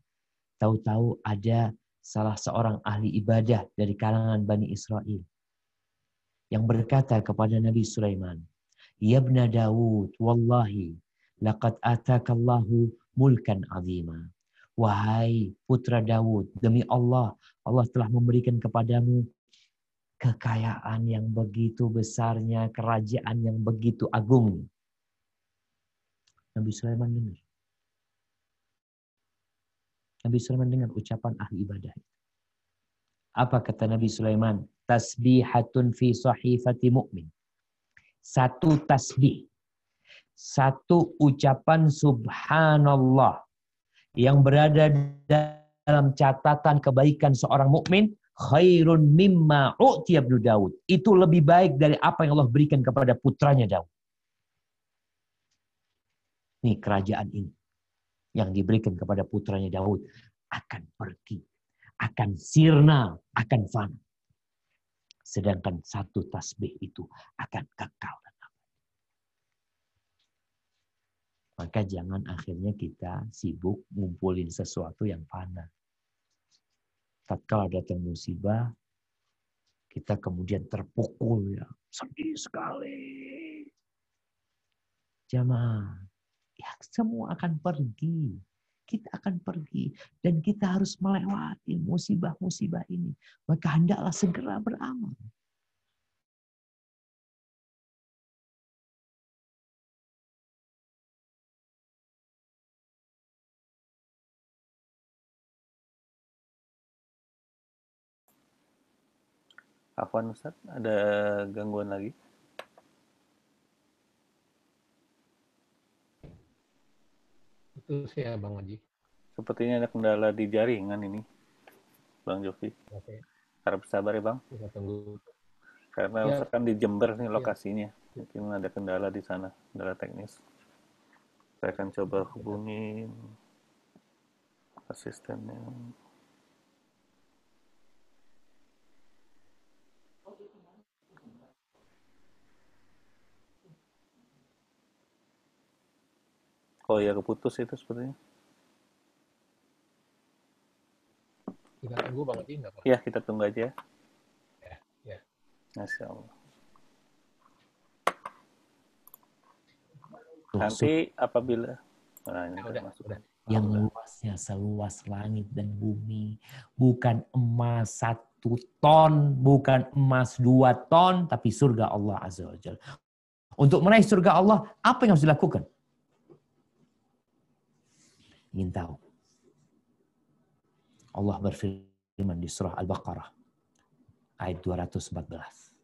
Tahu-tahu ada salah seorang ahli ibadah dari kalangan Bani Israel yang berkata kepada Nabi Sulaiman, "Ya ibna Dawud, wallahi laqad atakallahu mulkan azima." Wahai putra Daud, demi Allah, Allah telah memberikan kepadamu kekayaan yang begitu besarnya, kerajaan yang begitu agung. Nabi Sulaiman dengar. Nabi Sulaiman dengar ucapan ahli ibadah. Apa kata Nabi Sulaiman? Tasbihatun fi sahifati mu'min. Satu tasbih. Satu ucapan subhanallah yang berada dalam catatan kebaikan seorang mukmin, khairun mimma u'tiya ibnu Daud. Itu lebih baik dari apa yang Allah berikan kepada putranya Daud. Ini kerajaan ini yang diberikan kepada putranya Daud akan pergi, akan sirna, akan fana. Sedangkan satu tasbih itu akan kekal. Maka jangan akhirnya kita sibuk ngumpulin sesuatu yang fana. Tatkala datang musibah, kita kemudian terpukul, ya, sedih sekali. Jamaah, ya semua akan pergi. Kita akan pergi. Dan kita harus melewati musibah-musibah ini. Maka hendaklah segera beramal. Afwan Ustaz, ada gangguan lagi? Itu sih ya Bang Haji. Sepertinya ada kendala di jaringan ini, Bang Jovi. Oke. Harap sabar ya Bang. Kita tunggu. Karena Ya. Ustaz kan di Jember nih lokasinya. Mungkin ada kendala di sana, kendala teknis. Saya akan coba hubungin asistennya. Oh ya, keputus itu sepertinya. Kita tunggu Bang Haji enggak, Pak? Ya, kita tunggu aja. Ya. Masya Allah. Nanti apabila ini udah. Yang luasnya seluas langit dan bumi, bukan emas 1 ton, bukan emas 2 ton, tapi surga Allah Azza wa Jalla. Untuk meraih surga Allah, apa yang harus dilakukan? Ingin tahu? Allah berfirman di surah Al-Baqarah ayat 214.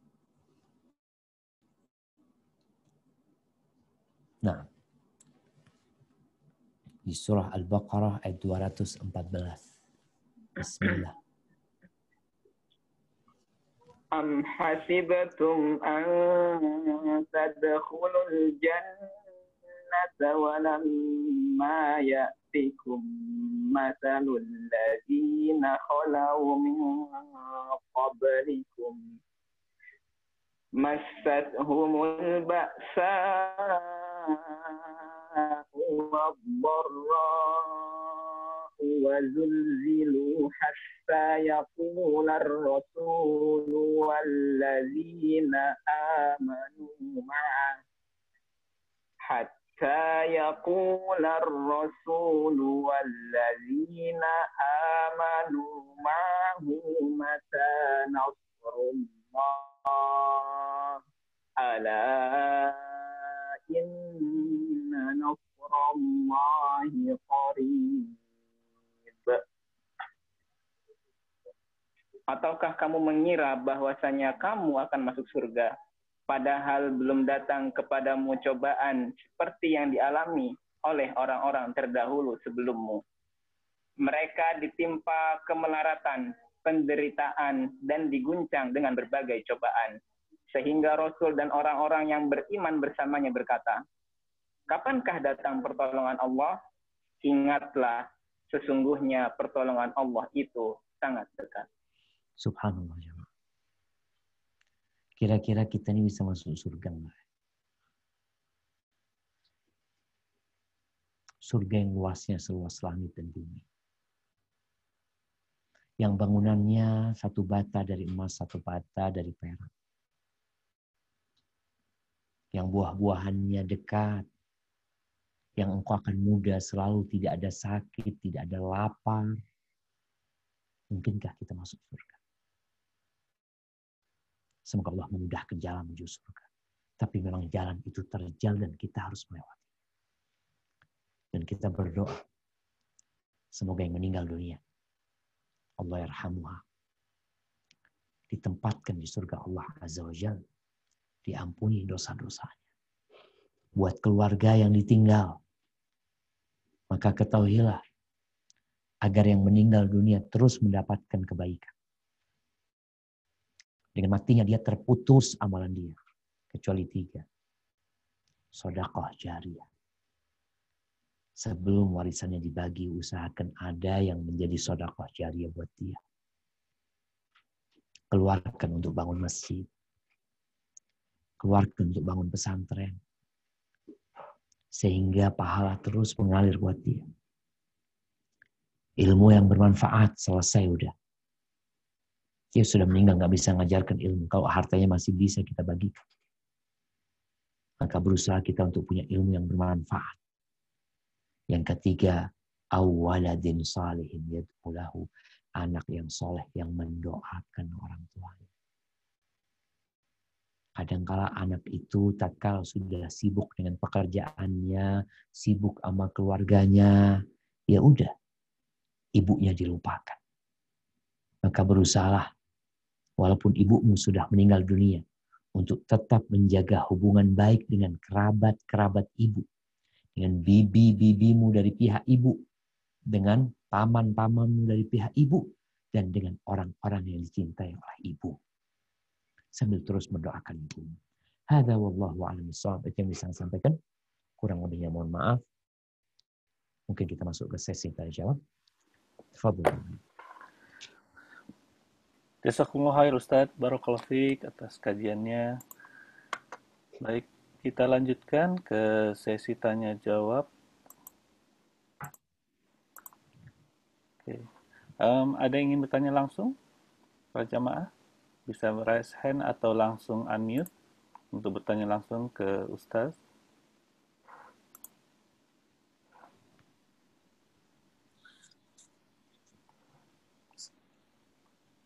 Nah, di surah Al-Baqarah ayat 214. Bismillah. Am hasibtum an tadkhulul jannata wa lamma ya'tikum mathalul ladzina khalaw min qablikum massathumul ba'sa والضراء وزلزلوا حتى يقول الرسول والذين آمنوا معه متى نصر الله ألا إن نصر الله قريب. Ataukah kamu mengira bahwasanya kamu akan masuk surga, padahal belum datang kepadamu cobaan seperti yang dialami oleh orang-orang terdahulu sebelummu. Mereka ditimpa kemelaratan, penderitaan, dan diguncang dengan berbagai cobaan. Sehingga Rasul dan orang-orang yang beriman bersamanya berkata, kapankah datang pertolongan Allah? Ingatlah, sesungguhnya pertolongan Allah itu sangat dekat. Subhanallah. Kira-kira kita ini bisa masuk surga enggak? Surga yang luasnya seluas langit dan bumi. Yang bangunannya 1 bata dari emas, 1 bata dari perak. Yang buah-buahannya dekat. Yang engkau akan muda, selalu tidak ada sakit, tidak ada lapar. Mungkinkah kita masuk surga? Semoga Allah memudahkan jalan menuju surga. Tapi memang jalan itu terjal dan kita harus melewati. Dan kita berdoa. Semoga yang meninggal dunia, Allah yarhamuha, ditempatkan di surga Allah Azza wa Jalla. Diampuni dosa-dosanya. Buat keluarga yang ditinggal, maka ketahuilah, agar yang meninggal dunia terus mendapatkan kebaikan. Dengan matinya dia terputus amalan dia. Kecuali 3. Sedekah jariyah. Sebelum warisannya dibagi, usahakan ada yang menjadi sedekah jariyah buat dia. Keluarkan untuk bangun masjid. Keluarkan untuk bangun pesantren. Sehingga pahala terus mengalir buat dia. Ilmu yang bermanfaat selesai udah. Dia sudah meninggal, nggak bisa ngajarkan ilmu. Kalau hartanya masih bisa kita bagikan. Maka berusaha kita untuk punya ilmu yang bermanfaat. Yang ketiga, awwaladin salihin yad'ulahu, anak yang soleh yang mendoakan orang tuanya. Kadangkala anak itu tatkala sudah sibuk dengan pekerjaannya, sibuk sama keluarganya, ya udah, ibunya dilupakan. Maka berusahalah walaupun ibumu sudah meninggal dunia, untuk tetap menjaga hubungan baik dengan kerabat-kerabat ibu, dengan bibi-bibimu dari pihak ibu, dengan paman-pamanmu dari pihak ibu, dan dengan orang-orang yang dicintai oleh ibu. Sambil terus mendoakan ibu. Hadza wallahu a'lam bishawab. Itu yang bisa saya sampaikan. Kurang lebihnya mohon maaf. Mungkin kita masuk ke sesi tanya jawab. Tafadhol. Jazakumullah khair Ustaz, barakallahu fiik atas kajiannya. Baik, kita lanjutkan ke sesi tanya jawab. Oke. Ada yang ingin bertanya langsung? Para jamaah bisa raise hand atau langsung unmute untuk bertanya langsung ke Ustaz.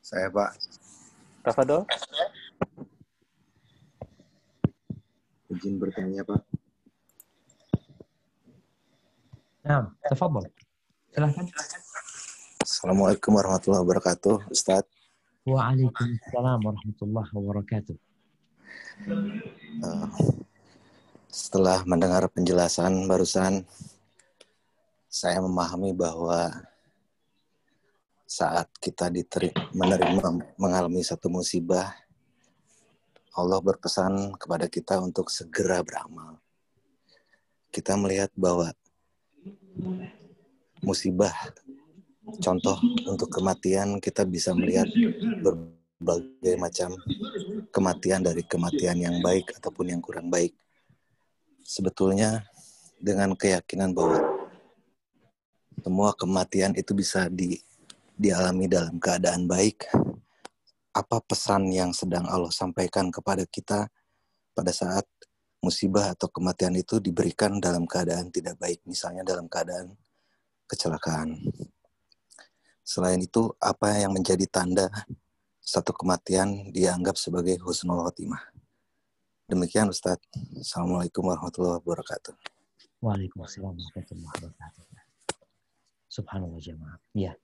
Saya, Pak. Tafadhol. Izin bertanya, Pak. Nah, tafadhol. Silakan. Assalamualaikum warahmatullahi wabarakatuh, Ustaz. Waalaikumsalam warahmatullahi wabarakatuh. Setelah mendengar penjelasan barusan, saya memahami bahwa saat kita mengalami satu musibah, Allah berpesan kepada kita untuk segera beramal. Kita melihat bahwa musibah, contoh untuk kematian, kita bisa melihat berbagai macam kematian, dari kematian yang baik ataupun yang kurang baik. Sebetulnya dengan keyakinan bahwa semua kematian itu bisa dialami dalam keadaan baik, apa pesan yang sedang Allah sampaikan kepada kita pada saat musibah atau kematian itu diberikan dalam keadaan tidak baik, misalnya dalam keadaan kecelakaan. Selain itu, apa yang menjadi tanda satu kematian dianggap sebagai husnul khotimah? Demikian Ustaz. Assalamualaikum warahmatullahi wabarakatuh. Waalaikumsalam warahmatullahi wabarakatuh. Subhanallah jemaah. Ya.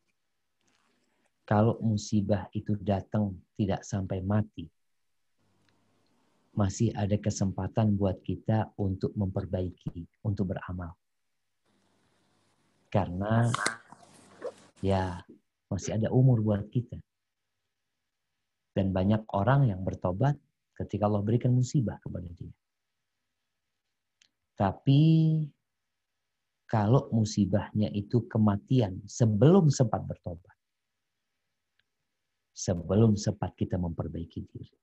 Kalau musibah itu datang tidak sampai mati, masih ada kesempatan buat kita untuk memperbaiki, untuk beramal. Karena ya masih ada umur buat kita. Dan banyak orang yang bertobat ketika Allah berikan musibah kepada dia. Tapi kalau musibahnya itu kematian sebelum sempat bertobat, sebelum sempat kita memperbaiki diri,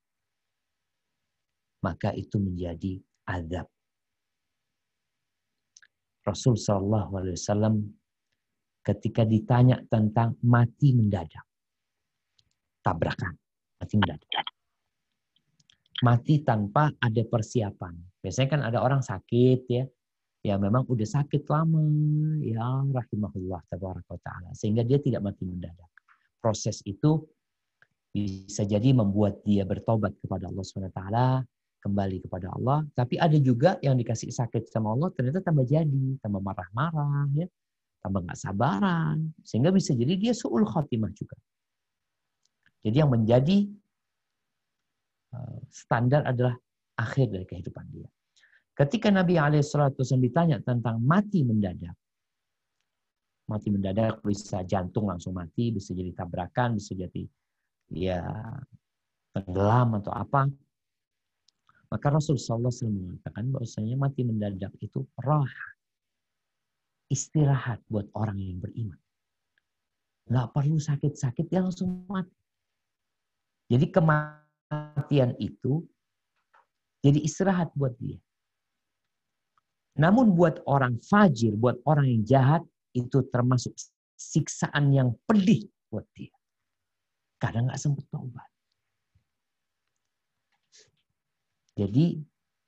maka itu menjadi azab. Rasul SAW ketika ditanya tentang mati mendadak, tabrakan, mati mendadak, mati tanpa ada persiapan. Biasanya kan ada orang sakit ya memang udah sakit lama, ya rahimahullah tabaraka wa ta'ala, sehingga dia tidak mati mendadak. Proses itu bisa jadi membuat dia bertobat kepada Allah SWT, kembali kepada Allah. Tapi ada juga yang dikasih sakit sama Allah, ternyata tambah jadi, tambah marah-marah, ya, tambah nggak sabaran, sehingga bisa jadi dia su'ul khotimah juga. Jadi yang menjadi standar adalah akhir dari kehidupan dia. Ketika Nabi SAW ditanya tentang mati mendadak bisa jantung langsung mati, bisa jadi tabrakan, bisa jadi ya tenggelam atau apa. Maka Rasulullah SAW mengatakan bahwasanya mati mendadak itu raha, istirahat buat orang yang beriman. Nggak perlu sakit-sakit, dia langsung mati. Jadi kematian itu jadi istirahat buat dia. Namun buat orang fajir, buat orang yang jahat, itu termasuk siksaan yang pedih buat dia. Kadang nggak sempat taubat. Jadi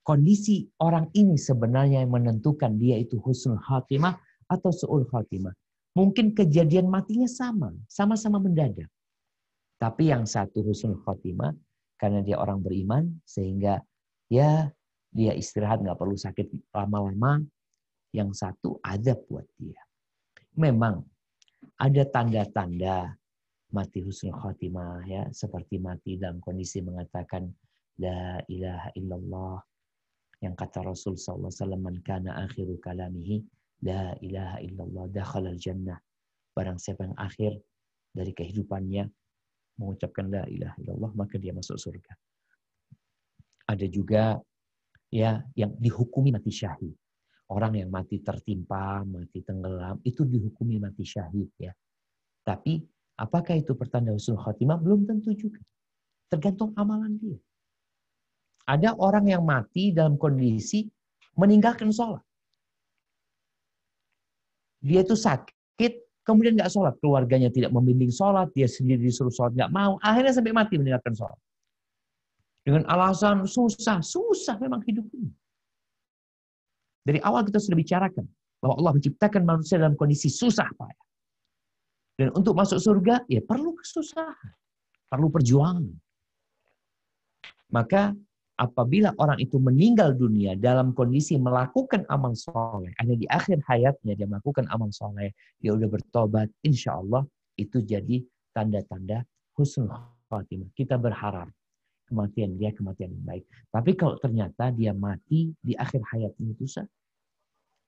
kondisi orang ini sebenarnya yang menentukan dia itu husnul khatimah atau su'ul khatimah. Mungkin kejadian matinya sama-sama mendadak. Tapi yang satu husnul khatimah karena dia orang beriman sehingga ya dia istirahat nggak perlu sakit lama-lama. Yang satu azab buat dia. Memang ada tanda-tanda mati husnul khatimah, ya, seperti mati dalam kondisi mengatakan la ilaha illallah, yang kata Rasul sallallahu alaihi wasallam, man kana akhiru kalamihi la ilaha illallah dakhala al-jannah. Barang siapa yang akhir dari kehidupannya mengucapkan la ilaha illallah, maka dia masuk surga. Ada juga ya yang dihukumi mati syahid. Orang yang mati tertimpa, mati tenggelam, itu dihukumi mati syahid, ya. Tapi apakah itu pertanda husnul khatimah? Belum tentu juga. Tergantung amalan dia. Ada orang yang mati dalam kondisi meninggalkan sholat. Dia itu sakit, kemudian nggak sholat. Keluarganya tidak membimbing sholat, dia sendiri disuruh sholat, nggak mau. Akhirnya sampai mati meninggalkan sholat. Dengan alasan susah memang hidup ini. Dari awal kita sudah bicarakan bahwa Allah menciptakan manusia dalam kondisi susah payah. Dan untuk masuk surga, ya perlu kesusahan, perlu perjuangan. Maka apabila orang itu meninggal dunia dalam kondisi melakukan amal soleh, hanya di akhir hayatnya dia melakukan amal soleh, dia udah bertobat, insya Allah itu jadi tanda-tanda husnul khatimah. Kita berharap kematian dia kematian yang baik. Tapi kalau ternyata dia mati di akhir hayatnya itu, Ustaz,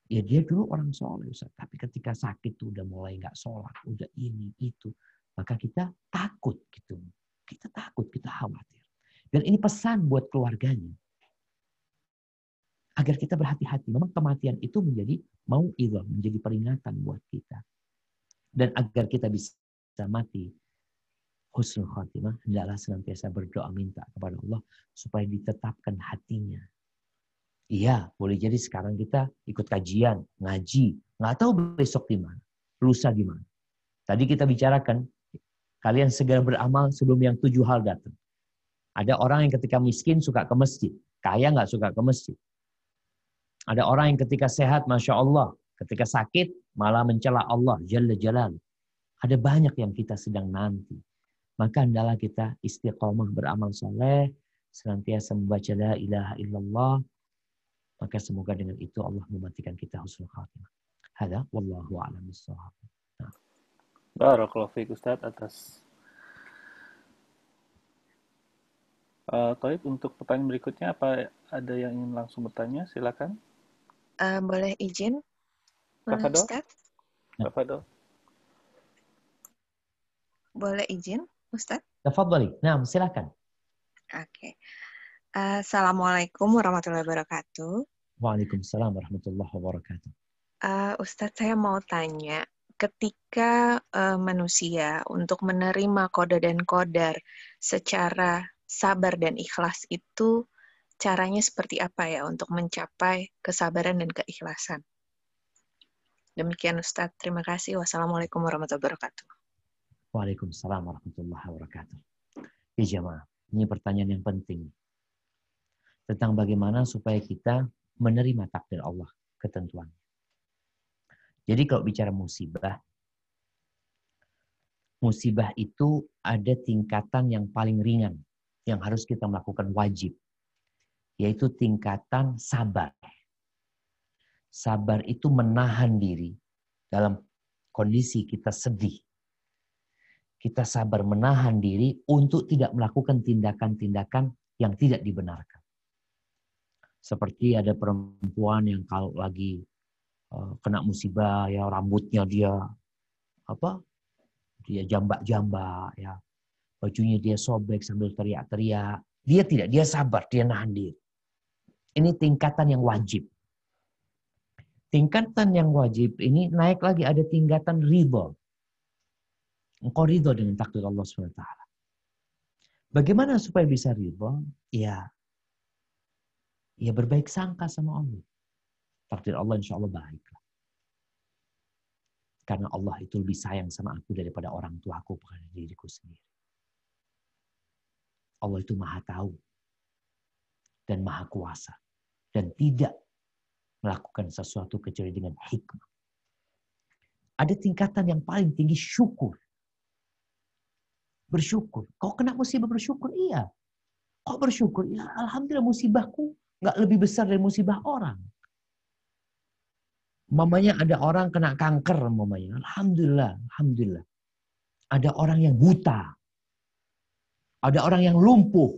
ya dia dulu orang soleh, Ustaz. Tapi ketika sakit tuh udah mulai nggak sholat, udah ini itu, maka kita takut gitu. Kita takut, kita khawatir. Dan ini pesan buat keluarganya. Agar kita berhati-hati. Memang kematian itu menjadi mau'izah, menjadi peringatan buat kita. Dan agar kita bisa mati husnul khatimah, hendaklah senantiasa berdoa minta kepada Allah supaya ditetapkan hatinya. Iya, boleh jadi sekarang kita ikut kajian, ngaji, nggak tahu besok di mana, lusa di mana. Tadi kita bicarakan, kalian segera beramal sebelum yang 7 hal datang. Ada orang yang ketika miskin suka ke masjid, kaya nggak suka ke masjid. Ada orang yang ketika sehat, Masya Allah, ketika sakit malah mencela Allah, Jalla Jalal. Ada banyak yang kita sedang nanti. Maka hendaklah kita istiqomah beramal soleh, senantiasa membaca la ilaha illallah. Maka semoga dengan itu Allah mematikan kita husnul khatimah. Hada wallahu a'lam bishawab. Barakallahu fiik Ustaz atas Taib, untuk pertanyaan berikutnya, apa ada yang ingin langsung bertanya? Silakan. Boleh izin, Ustaz? Tafadhol. Boleh izin, Ustaz? Tafadhali. Nah, silakan. Oke. Assalamualaikum warahmatullahi wabarakatuh. Waalaikumsalam warahmatullahi wabarakatuh. Ustaz, saya mau tanya, ketika manusia untuk menerima qada dan qadar secara sabar dan ikhlas itu caranya seperti apa ya untuk mencapai kesabaran dan keikhlasan? Demikian Ustaz, terima kasih. Wassalamualaikum warahmatullahi wabarakatuh. Waalaikumsalam warahmatullahi wabarakatuh. Ya jemaah, ini pertanyaan yang penting. Tentang bagaimana supaya kita menerima takdir Allah, ketentuan. Jadi kalau bicara musibah itu ada tingkatan yang paling ringan yang harus kita melakukan wajib, yaitu tingkatan sabar. Sabar itu menahan diri dalam kondisi kita sedih. Kita sabar menahan diri untuk tidak melakukan tindakan-tindakan yang tidak dibenarkan. Seperti ada perempuan yang kalau lagi kena musibah, ya rambutnya dia jambak-jambak, ya bajunya dia sobek sambil teriak-teriak. Dia sabar, dia nahan diri. Ini tingkatan yang wajib. Tingkatan yang wajib ini naik lagi, ada tingkatan ridho. Engkau ridho dengan takdir Allah SWT. Bagaimana supaya bisa ridho? Ya berbaik sangka sama Allah. Takdir Allah insya Allah baiklah. Karena Allah itu lebih sayang sama aku daripada orang tuaku pada diriku sendiri. Allah itu maha tahu dan maha kuasa dan tidak melakukan sesuatu kecuali dengan hikmah. Ada tingkatan yang paling tinggi, syukur. Bersyukur. Kau kena musibah bersyukur? Iya. Kau bersyukur? Ya, alhamdulillah musibahku nggak lebih besar dari musibah orang. Mamanya ada orang kena kanker, mamanya. Alhamdulillah. Ada orang yang buta. Ada orang yang lumpuh.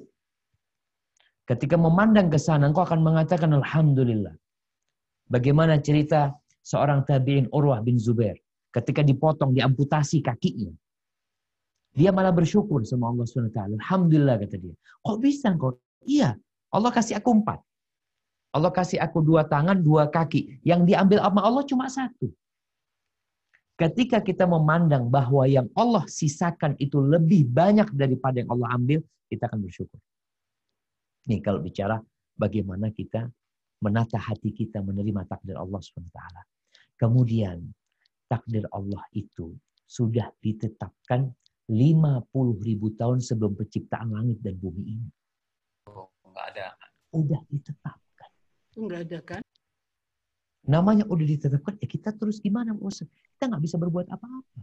Ketika memandang ke sana, engkau akan mengatakan alhamdulillah. Bagaimana cerita seorang tabi'in Urwah bin Zubair. Ketika dipotong, diamputasi kakinya. Dia malah bersyukur sama Allah SWT. Alhamdulillah, kata dia. Kok bisa engkau? Iya, Allah kasih aku 4. Allah kasih aku 2 tangan, 2 kaki. Yang diambil sama Allah cuma 1. Ketika kita memandang bahwa yang Allah sisakan itu lebih banyak daripada yang Allah ambil, kita akan bersyukur. Nih kalau bicara bagaimana kita menata hati kita menerima takdir Allah SWT. Kemudian takdir Allah itu sudah ditetapkan 50.000 tahun sebelum penciptaan langit dan bumi ini. Oh, enggak ada. Udah ditetapkan. Enggak ada kan? Namanya udah ditetapkan, ya kita terus gimana? Kita nggak bisa berbuat apa-apa.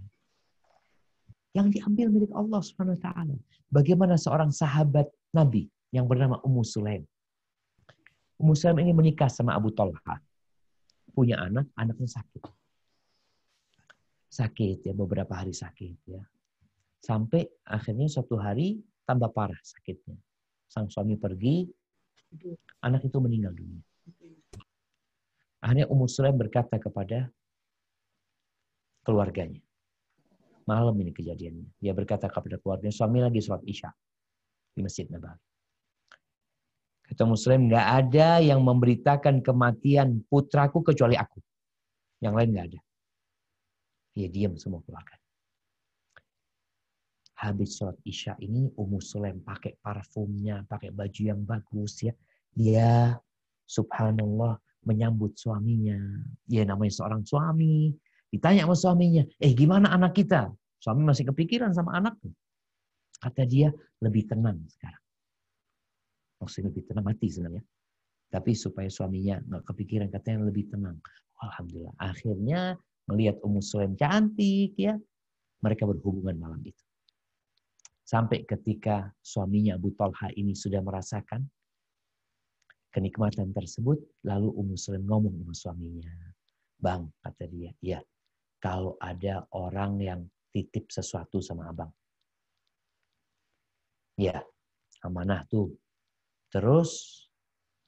Yang diambil milik Allah SWT. Bagaimana seorang sahabat Nabi yang bernama Ummu Sulaim. Ummu Sulaim ini menikah sama Abu Talha. Punya anak, anaknya sakit. Sakit ya, beberapa hari sakit ya. Sampai akhirnya suatu hari tambah parah sakitnya. Sang suami pergi, anak itu meninggal dunia. Akhirnya Ummu Sulaim berkata kepada keluarganya. Malam ini kejadiannya. Dia berkata kepada keluarganya, suami lagi sholat Isya di Masjid Nabawi. Kata Ummu Sulaim, nggak ada yang memberitakan kematian putraku kecuali aku. Yang lain nggak ada. Dia diam semua keluarga. Habis sholat Isya ini Ummu Sulaim pakai parfumnya, pakai baju yang bagus ya. Dia subhanallah menyambut suaminya. Ya namanya seorang suami. Ditanya sama suaminya, gimana anak kita? Suami masih kepikiran sama anaknya. Kata dia, lebih tenang sekarang. Maksudnya lebih tenang, mati sebenarnya. Tapi supaya suaminya nggak kepikiran, katanya lebih tenang. Alhamdulillah. Akhirnya melihat Ummu Sulaim cantik ya. Mereka berhubungan malam itu. Sampai ketika suaminya Abu Talha ini sudah merasakan kenikmatan tersebut, lalu Ummu Sulaim ngomong sama suaminya, Bang, kata dia, ya, kalau ada orang yang titip sesuatu sama abang, ya, amanah tuh. Terus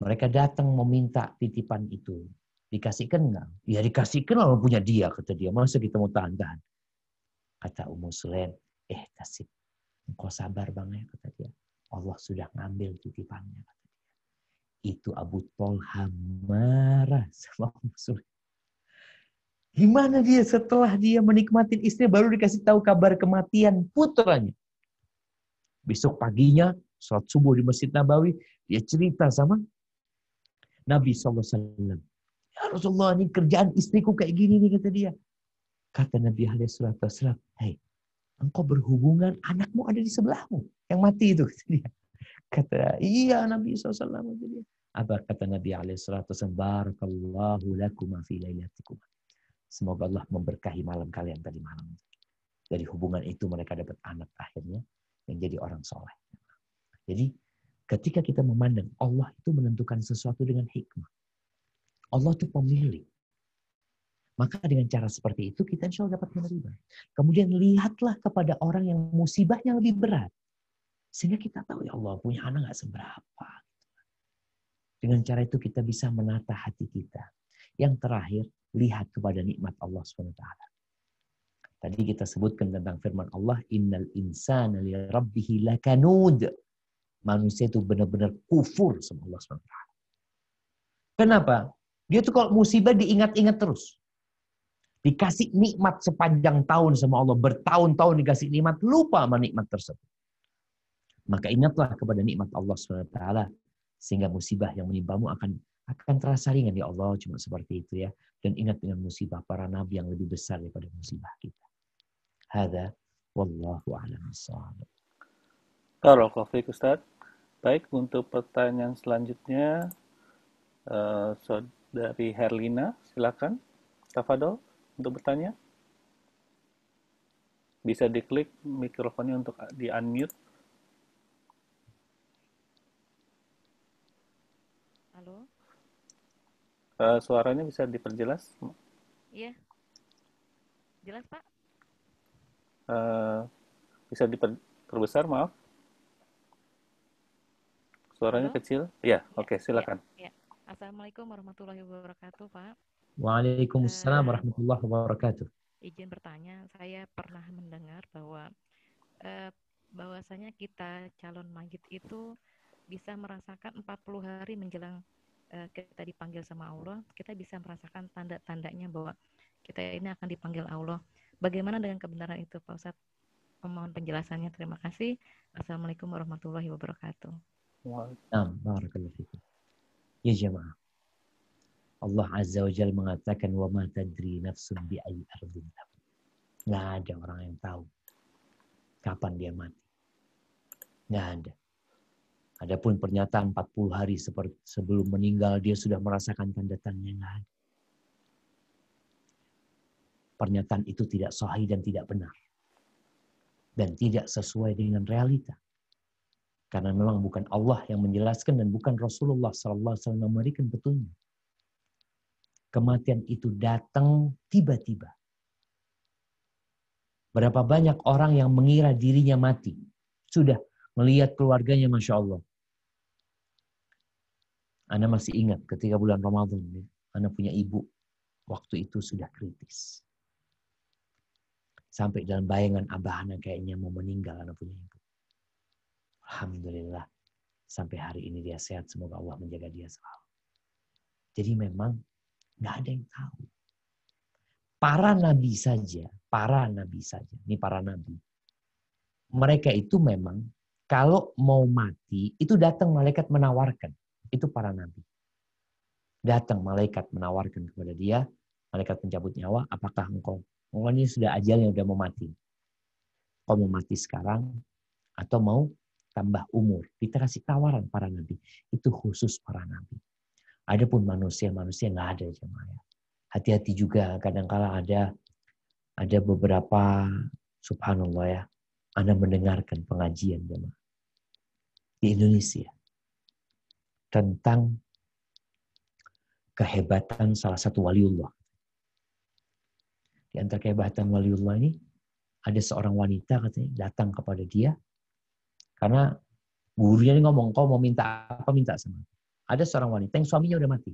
mereka datang meminta titipan itu, dikasihkan nggak? Ya dikasihkan kalau punya dia, kata dia. Masa kita mau tahan-tahan? Kata Ummu Sulaim, Tasib, engkau sabar bang ya, kata dia. Allah sudah ngambil titipannya. Itu Abu Talha marah sama Ummu Sulaim. Gimana dia setelah dia menikmati istri baru dikasih tahu kabar kematian putranya. Besok paginya sholat subuh di Masjid Nabawi, dia cerita sama Nabi SAW. Ya Rasulullah, ini kerjaan istriku kayak gini nih, kata dia. Kata Nabi SAW, hei, engkau berhubungan, anakmu ada di sebelahmu yang mati itu, kata dia. Kata, iya Nabi SAW. Kata dia. Apa kata Nabi SAW? Barakallahu lakum fi lailatikum. Semoga Allah memberkahi malam kalian tadi malam. Dari hubungan itu mereka dapat anak akhirnya yang jadi orang soleh. Jadi ketika kita memandang Allah itu menentukan sesuatu dengan hikmah. Allah itu pemilik. Maka dengan cara seperti itu kita insya Allah dapat menerima. Kemudian lihatlah kepada orang yang musibahnya lebih berat. Sehingga kita tahu ya Allah punya anak gak seberapa. Dengan cara itu kita bisa menata hati kita. Yang terakhir, lihat kepada nikmat Allah SWT. Tadi kita sebutkan tentang firman Allah, Innal insana li rabbihi lakanud. Manusia itu benar-benar kufur sama Allah SWT. Kenapa? Dia tuh kalau musibah diingat-ingat terus. Dikasih nikmat sepanjang tahun sama Allah. Bertahun-tahun dikasih nikmat, lupa sama nikmat tersebut. Maka ingatlah kepada nikmat Allah SWT. Sehingga musibah yang menimpamu akan terasa ringan. Ya Allah, cuma seperti itu ya. Dan ingat dengan musibah para nabi yang lebih besar daripada musibah kita. Hadza wallahu a'lam bishawab. Barakallahu fiik Ustaz. Baik, untuk pertanyaan selanjutnya Saudari Herlina, silakan. Tafadhol untuk bertanya. Bisa diklik mikrofonnya untuk di-unmute. Halo. Suaranya bisa diperjelas? Iya. Jelas, Pak? Bisa diperbesar, maaf. Suaranya Halo? kecil. Ya, oke, silakan. Ya. Assalamualaikum warahmatullahi wabarakatuh, Pak. Waalaikumsalam warahmatullahi wabarakatuh. Izin bertanya, saya pernah mendengar bahwa bahwasanya kita calon mayit itu bisa merasakan 40 hari menjelang kita dipanggil sama Allah, kita bisa merasakan tanda-tandanya bahwa kita ini akan dipanggil Allah. Bagaimana dengan kebenaran itu, Pak Ustadz? Mohon penjelasannya. Terima kasih. Assalamualaikum warahmatullahi wabarakatuh. Barakallahu fikum. Ya jemaah, Allah Azza wa Jalla mengatakan wa ma tadri nafsun bi ayyi ardin tamut. Nggak ada orang yang tahu kapan dia mati. Nggak ada. Adapun pernyataan 40 hari sebelum meninggal dia sudah merasakan tanda-tandanya, nggak ada. Pernyataan itu tidak sahih dan tidak benar. Dan tidak sesuai dengan realita. Karena memang bukan Allah yang menjelaskan dan bukan Rasulullah SAW yang memberikan petunjuk. Kematian itu datang tiba-tiba. Berapa banyak orang yang mengira dirinya mati. Sudah melihat keluarganya, Masya Allah. Ana masih ingat ketika bulan Ramadan, Ana punya ibu. Waktu itu sudah kritis. Sampai dalam bayangan abah Ana kayaknya mau meninggal, Ana punya ibu. Alhamdulillah. Sampai hari ini dia sehat. Semoga Allah menjaga dia selalu. Jadi memang nggak ada yang tahu. Para nabi saja. Ini para nabi. Mereka itu memang kalau mau mati, itu datang malaikat menawarkan. Itu para nabi. Datang malaikat menawarkan kepada dia, malaikat pencabut nyawa, apakah engkau ini sudah ajalnya udah mau mati. Kau mau mati sekarang atau mau tambah umur? Kita kasih tawaran para nabi. Itu khusus para nabi. Adapun manusia nggak ada jemaah. Hati-hati juga kadang-kala ada beberapa subhanallah ya. Anda mendengarkan pengajian jemaah di Indonesia tentang kehebatan salah satu waliullah. Di antara kehebatan waliullah ini ada seorang wanita katanya datang kepada dia karena gurunya ini ngomong, kau mau minta apa, minta sama aku. Ada seorang wanita yang suaminya udah mati.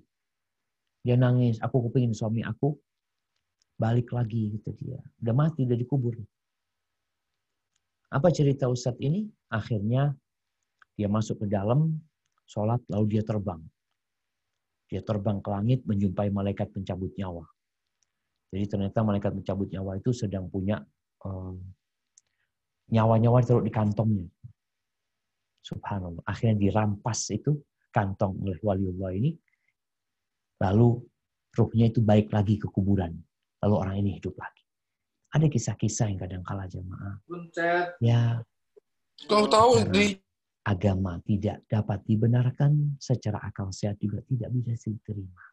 Dia nangis, aku kepingin suami aku balik lagi gitu dia. Udah mati, udah dikubur. Apa cerita Ustadz ini? Akhirnya dia masuk ke dalam, sholat, lalu dia terbang. Dia terbang ke langit menjumpai malaikat pencabut nyawa. Jadi ternyata malaikat pencabut nyawa itu sedang punya nyawa-nyawa ditaruh di kantongnya. Subhanallah. Akhirnya dirampas itu kantong oleh waliullah ini. Lalu ruhnya itu balik lagi ke kuburan. Lalu orang ini hidup lagi. Ada kisah-kisah yang kadang kala jemaah. Ya. Kau tahu di agama tidak dapat dibenarkan, secara akal sehat juga tidak bisa diterima.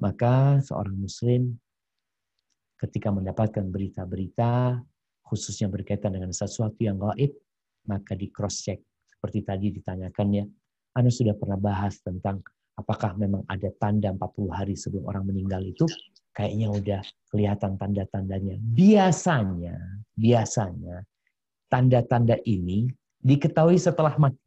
Maka seorang muslim ketika mendapatkan berita-berita khususnya berkaitan dengan sesuatu yang gaib, maka di cross check seperti tadi ditanyakan ya. Anda sudah pernah bahas tentang apakah memang ada tanda 40 hari sebelum orang meninggal itu kayaknya udah kelihatan tanda-tandanya. Biasanya tanda-tanda ini diketahui setelah mati.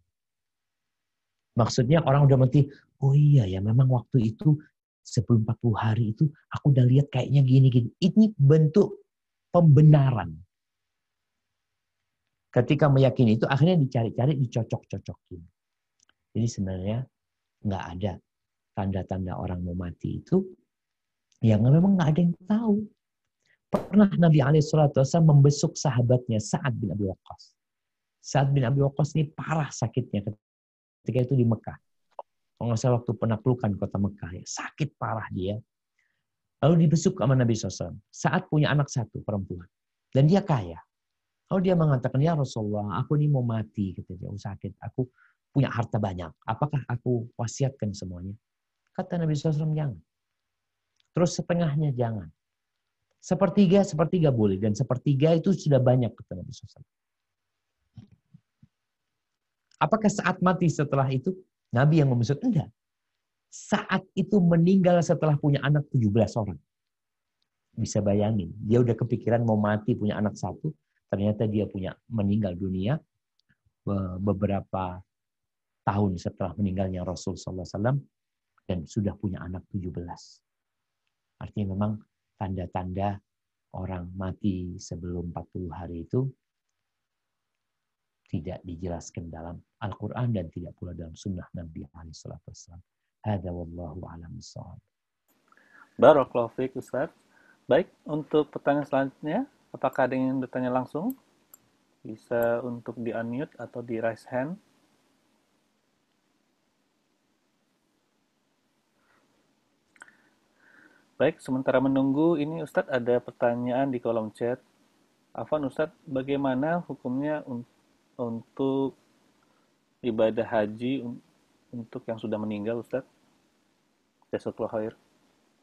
Maksudnya orang udah mati, oh iya ya memang waktu itu sebelum 40 hari itu aku udah lihat kayaknya gini-gini. Ini bentuk pembenaran. Ketika meyakini itu akhirnya dicari-cari, dicocok-cocokin. Jadi sebenarnya nggak ada tanda-tanda orang mau mati itu yang memang nggak ada yang tahu. Pernah Nabi SAW membesuk sahabatnya Sa'ad bin Abi Waqqas. Sa'ad bin Abi Waqqas ini parah sakitnya ketika itu di Mekah. Kalau nggak salah waktu penaklukan kota Mekah, ya, sakit parah dia. Lalu dibesuk sama Nabi SAW. Sa'ad punya anak satu perempuan dan dia kaya. Lalu dia mengatakan, ya Rasulullah, aku ini mau mati, gitu dia, sakit. Aku punya harta banyak. Apakah aku wasiatkan semuanya? Kata Nabi SAW, jangan. Terus setengahnya jangan. Sepertiga boleh. Dan sepertiga itu sudah banyak, kata Nabi SAW. Apakah saat mati setelah itu? Nabi yang membesuk? Enggak. Saat itu meninggal setelah punya anak 17 orang. Bisa bayangin. Dia udah kepikiran mau mati, punya anak satu. Ternyata dia meninggal dunia beberapa tahun setelah meninggalnya Rasul sallallahu alaihi wasallam dan sudah punya anak 17. Artinya memang tanda-tanda orang mati sebelum 40 hari itu tidak dijelaskan dalam Al-Quran dan tidak pula dalam sunnah Nabi SAW. Hadza wallahu a'lam bishawab. Barakallahu fiik Ustaz. Baik, untuk pertanyaan selanjutnya, apakah ada yang ingin bertanya langsung? Bisa untuk di-unmute atau di-raise hand. Baik, sementara menunggu, ini Ustadz ada pertanyaan di kolom chat. Afwan Ustadz, bagaimana hukumnya untuk ibadah haji untuk yang sudah meninggal Ustadz? Jazakallahu khair.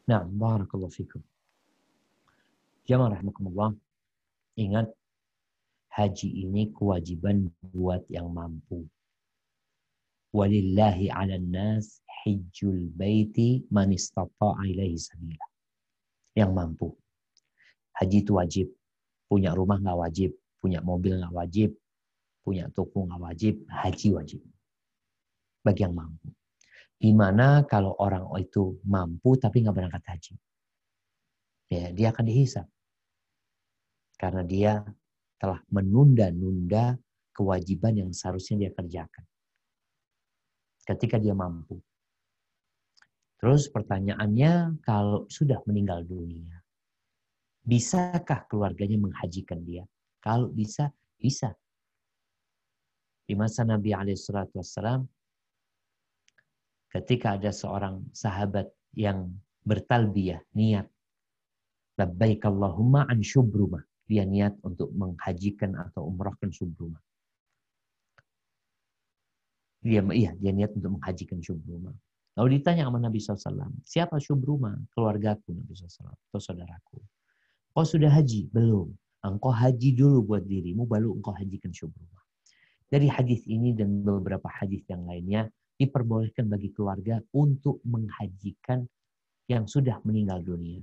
Nah, barakallahu fikum. Jamaah rahimakumullah. Ingat, haji ini kewajiban buat yang mampu. Walillahi 'alan nas hijjul baiti man istata'a ilaihi sabila. Yang mampu. Haji itu wajib. Punya rumah nggak wajib, punya mobil nggak wajib, punya toko nggak wajib, haji wajib. Bagi yang mampu. Gimana kalau orang itu mampu tapi nggak berangkat haji? Ya, dia akan dihisab. Karena dia telah menunda-nunda kewajiban yang seharusnya dia kerjakan. Ketika dia mampu. Terus pertanyaannya, kalau sudah meninggal dunia, bisakah keluarganya menghajikan dia? Kalau bisa, bisa. Di masa Nabi SAW, ketika ada seorang sahabat yang bertalbiyah, niat, labbaik Allahumma an syubrumah. Dia niat untuk menghajikan atau umrahkan syubrumah. Dia niat untuk menghajikan syubrumah. Lalu ditanya sama Nabi SAW, siapa syubrumah? Keluargaku, Nabi SAW, atau saudaraku. Kau sudah haji? Belum. Engkau haji dulu buat dirimu, baru engkau hajikan syubrumah. Dari hadis ini dan beberapa hadis yang lainnya, diperbolehkan bagi keluarga untuk menghajikan yang sudah meninggal dunia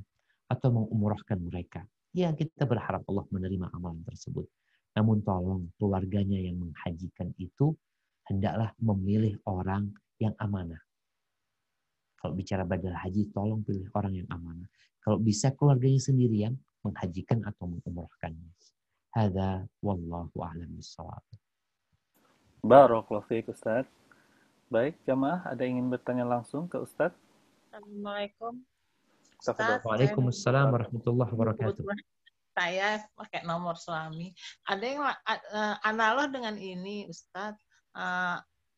atau mengumrahkan mereka. Ya, kita berharap Allah menerima amalan tersebut. Namun tolong keluarganya yang menghajikan itu hendaklah memilih orang yang amanah. Kalau bicara badal haji, tolong pilih orang yang amanah. Kalau bisa keluarganya sendiri yang menghajikan atau mengumrahkannya. Hadza wallahu a'lam bishawab. Barakallahu fiik Ustaz. Baik, jamaah ada yang ingin bertanya langsung ke Ustaz? Assalamualaikum. Ustaz, waalaikumsalam warahmatullahi wabarakatuh. Saya pakai nomor suami. Ada yang analog dengan ini, Ustaz,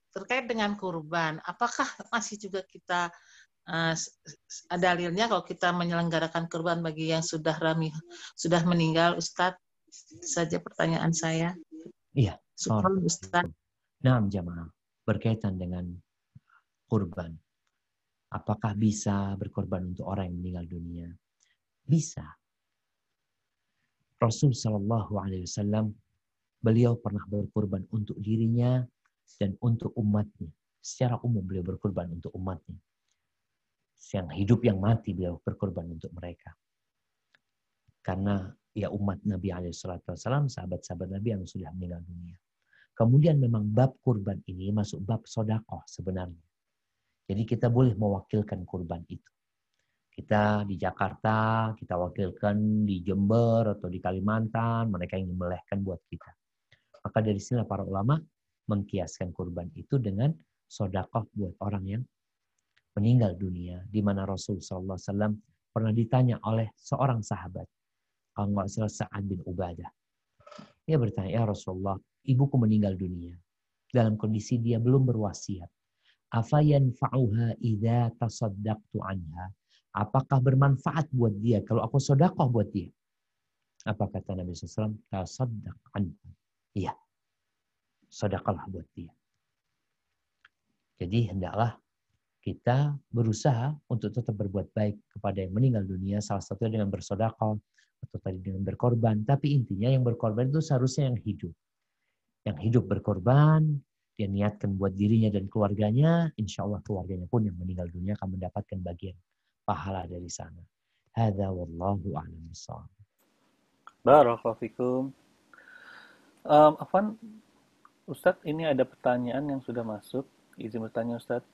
terkait dengan kurban. Apakah masih juga kita dalilnya kalau kita menyelenggarakan kurban bagi yang sudah meninggal, Ustaz? Saja pertanyaan saya. Iya. Syukran, Ustaz. Nah, jamaah, berkaitan dengan kurban. Apakah bisa berkorban untuk orang yang meninggal dunia? Bisa. Rasul Shallallahu Alaihi Wasallam, beliau pernah berkorban untuk dirinya dan untuk umatnya. Secara umum beliau berkorban untuk umatnya. Yang hidup, yang mati, beliau berkorban untuk mereka. Karena ya umat Nabi SAW, sahabat-sahabat Nabi yang sudah meninggal dunia. Kemudian memang bab kurban ini masuk bab sodakoh sebenarnya. Jadi kita boleh mewakilkan kurban itu. Kita di Jakarta, kita wakilkan di Jember atau di Kalimantan, mereka ingin melehkan buat kita. Maka dari sini para ulama mengkiaskan kurban itu dengan sodakoh buat orang yang meninggal dunia. Di mana Rasul SAW pernah ditanya oleh seorang sahabat, kalau nggak salah Sa'ad bin Ubadah. Dia bertanya, ya Rasulullah, ibuku meninggal dunia. Dalam kondisi dia belum berwasiat. Afayan fa'uha idza tasaddaqtu anha. Apakah bermanfaat buat dia kalau aku sedekah buat dia? Apa kata Nabi SAW? Tasaddaq anha. Iya. Sedekahlah buat dia. Jadi hendaklah kita berusaha untuk tetap berbuat baik kepada yang meninggal dunia. Salah satunya dengan bersedekah atau tadi dengan berkorban. Tapi intinya yang berkorban itu seharusnya yang hidup. Yang hidup berkorban, dia niatkan buat dirinya dan keluarganya, insya Allah keluarganya pun yang meninggal dunia akan mendapatkan bagian pahala dari sana. Hadza wallahu a'lam bishawab. Barakallahu fikum. Afwan, Ustadz, ini ada pertanyaan yang sudah masuk. Izin bertanya, Ustadz.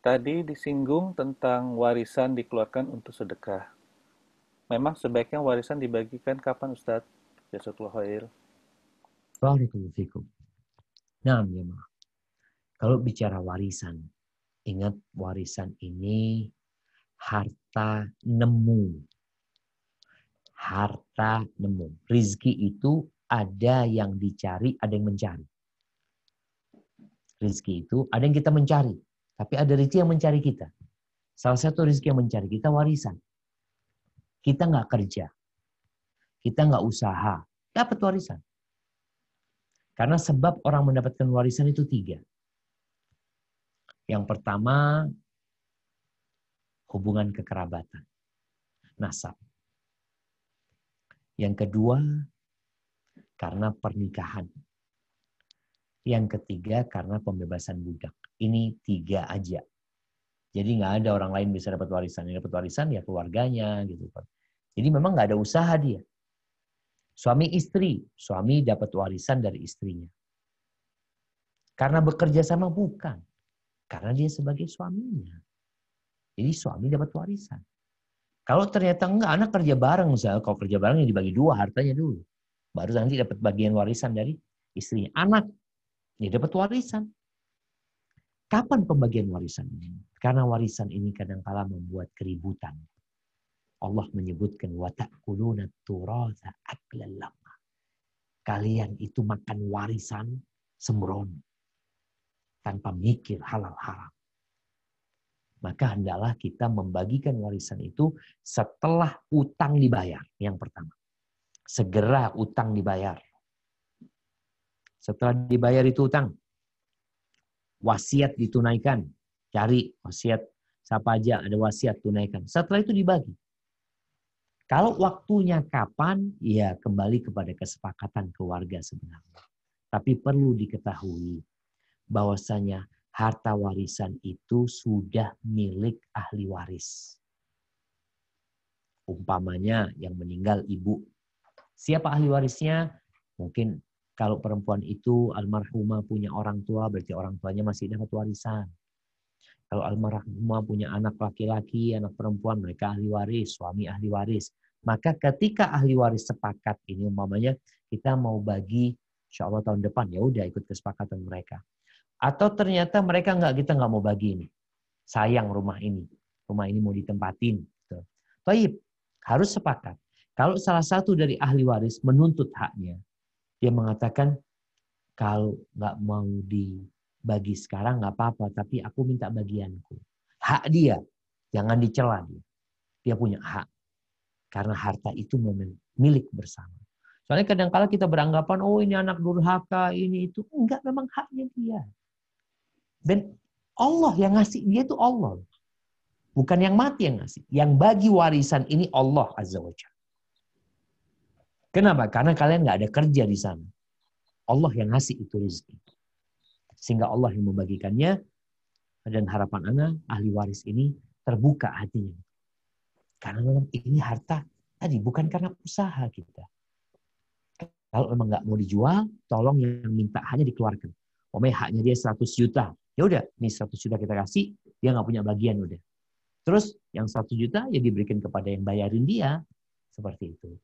Tadi disinggung tentang warisan dikeluarkan untuk sedekah. Memang sebaiknya warisan dibagikan kapan, Ustadz? Jazakallahu khair. Barakallahu fikum. Nah, ya Ma. Kalau bicara warisan, ingat warisan ini harta nemu. Harta nemu. Rizki itu ada yang dicari, ada yang mencari. Rizki itu ada yang kita mencari. Tapi ada rezeki yang mencari kita. Salah satu rezeki yang mencari kita warisan. Kita nggak kerja. Kita nggak usaha. Dapat warisan. Karena sebab orang mendapatkan warisan itu 3. Yang pertama, hubungan kekerabatan. Nasab. Yang kedua, karena pernikahan. Yang ketiga, karena pembebasan budak. Ini 3 aja. Jadi nggak ada orang lain bisa dapat warisan. Yang dapat warisan ya keluarganya gitu kan. Jadi memang nggak ada usaha dia. Suami istri, suami dapat warisan dari istrinya. Karena bekerja sama bukan. Karena dia sebagai suaminya. Jadi suami dapat warisan. Kalau ternyata enggak, anak kerja bareng misalnya, kalau kerja bareng ya dibagi 2 hartanya dulu. Baru nanti dapat bagian warisan dari istrinya. Anak dia dapat warisan. Kapan pembagian warisan ini? Karena warisan ini kadang-kala membuat keributan. Allah menyebutkan wa ta'kuluna turatha aklan lamma. Kalian itu makan warisan sembrono tanpa mikir halal haram. Maka hendaklah kita membagikan warisan itu setelah utang dibayar. Yang pertama. Segera utang dibayar. Setelah dibayar itu utang, wasiat ditunaikan. Cari wasiat, siapa aja ada wasiat tunaikan. Setelah itu dibagi. Kalau waktunya kapan, ya kembali kepada kesepakatan keluarga sebenarnya. Tapi perlu diketahui bahwasanya harta warisan itu sudah milik ahli waris. Umpamanya yang meninggal ibu. Siapa ahli warisnya? Mungkin kalau perempuan itu almarhumah punya orang tua, berarti orang tuanya masih dapat warisan. Kalau almarhumah punya anak laki-laki, anak perempuan, mereka ahli waris, suami ahli waris. Maka ketika ahli waris sepakat ini, umpamanya kita mau bagi, insya Allah tahun depan, ya udah ikut kesepakatan mereka. Atau ternyata mereka kita nggak mau bagi ini. Sayang rumah ini mau ditempatin. Baik, harus sepakat. Kalau salah satu dari ahli waris menuntut haknya, dia mengatakan kalau nggak mau dibagi sekarang nggak apa-apa, tapi aku minta bagianku. Hak dia, jangan dicela dia. Dia punya hak. Karena harta itu milik bersama. Soalnya kadang-kala kita beranggapan, oh ini anak durhaka, ini itu. Enggak, memang haknya dia. Dan Allah yang ngasih, dia itu Allah. Bukan yang mati yang ngasih. Yang bagi warisan ini Allah Azza wa Jalla. Kenapa? Karena kalian nggak ada kerja di sana. Allah yang ngasih itu rezeki. Sehingga Allah yang membagikannya. Dan harapan anak, ahli waris ini terbuka hatinya. Karena memang ini harta tadi bukan karena usaha kita. Kalau memang nggak mau dijual, tolong yang minta hanya dikeluarkan. Haknya dia 100 juta. Ya udah, ini 100 juta kita kasih, dia nggak punya bagian udah. Terus yang 1 juta ya diberikan kepada yang bayarin dia. Seperti itu.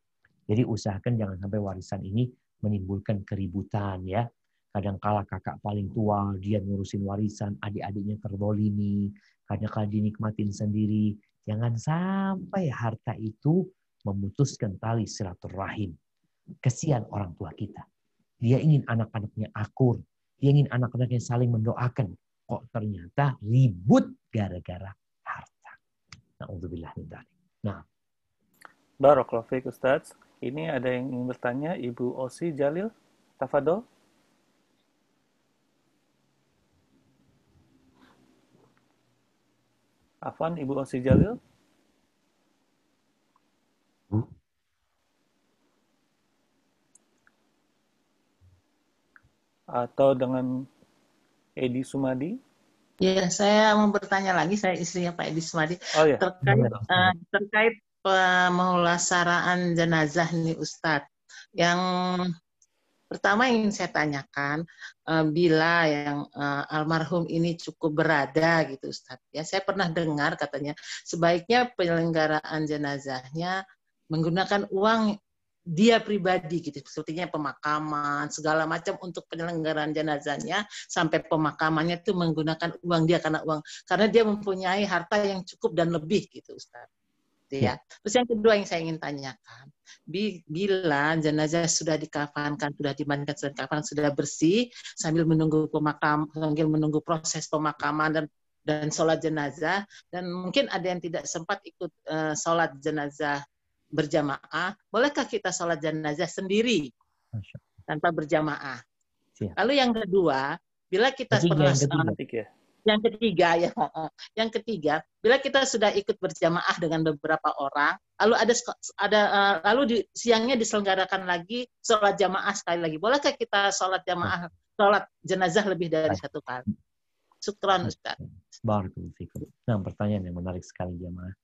Jadi usahakan jangan sampai warisan ini menimbulkan keributan ya. Kadang-kala kakak paling tua, dia ngurusin warisan, adik-adiknya terzalimi, kadang-kala dinikmatin sendiri. Jangan sampai harta itu memutuskan tali silaturahim. Kesian orang tua kita. Dia ingin anak-anaknya akur. Dia ingin anak-anaknya saling mendoakan. Kok ternyata ribut gara-gara harta. Na'udzubillah min dzalik. Nah. Barakallahu fiik Ustaz. Ini ada yang ingin bertanya, Ibu Osi Jalil. Tafadhol. Afwan, Ibu Osi Jalil. Atau dengan Edi Sumadi? Ya, saya mau bertanya lagi, saya istrinya Pak Edi Sumadi. Oh, ya. Terkait pemulasaraan jenazah nih Ustadz. Yang Pertama yang ingin saya tanyakan, bila yang almarhum ini cukup berada gitu Ustaz. Ya, saya pernah dengar katanya sebaiknya penyelenggaraan jenazahnya menggunakan uang dia pribadi gitu, sepertinya pemakaman segala macam untuk penyelenggaraan jenazahnya sampai pemakamannya itu menggunakan uang dia karena dia mempunyai harta yang cukup dan lebih gitu Ustaz. Ya. Terus yang kedua yang saya ingin tanyakan, bila jenazah sudah dikafankan, sudah dimandikan, sudah dikafankan, sudah bersih, sambil menunggu proses pemakaman dan sholat jenazah, dan mungkin ada yang tidak sempat ikut sholat jenazah berjamaah, bolehkah kita sholat jenazah sendiri tanpa berjamaah? Lalu yang kedua, bila kita yang ketiga, bila kita sudah ikut berjamaah dengan beberapa orang, lalu siangnya diselenggarakan lagi sholat jamaah sekali lagi. Bolehkah kita sholat jenazah lebih dari satu kali? Syukran Ustaz. Barakallahu fikum. Nah, pertanyaan yang menarik sekali jamaah.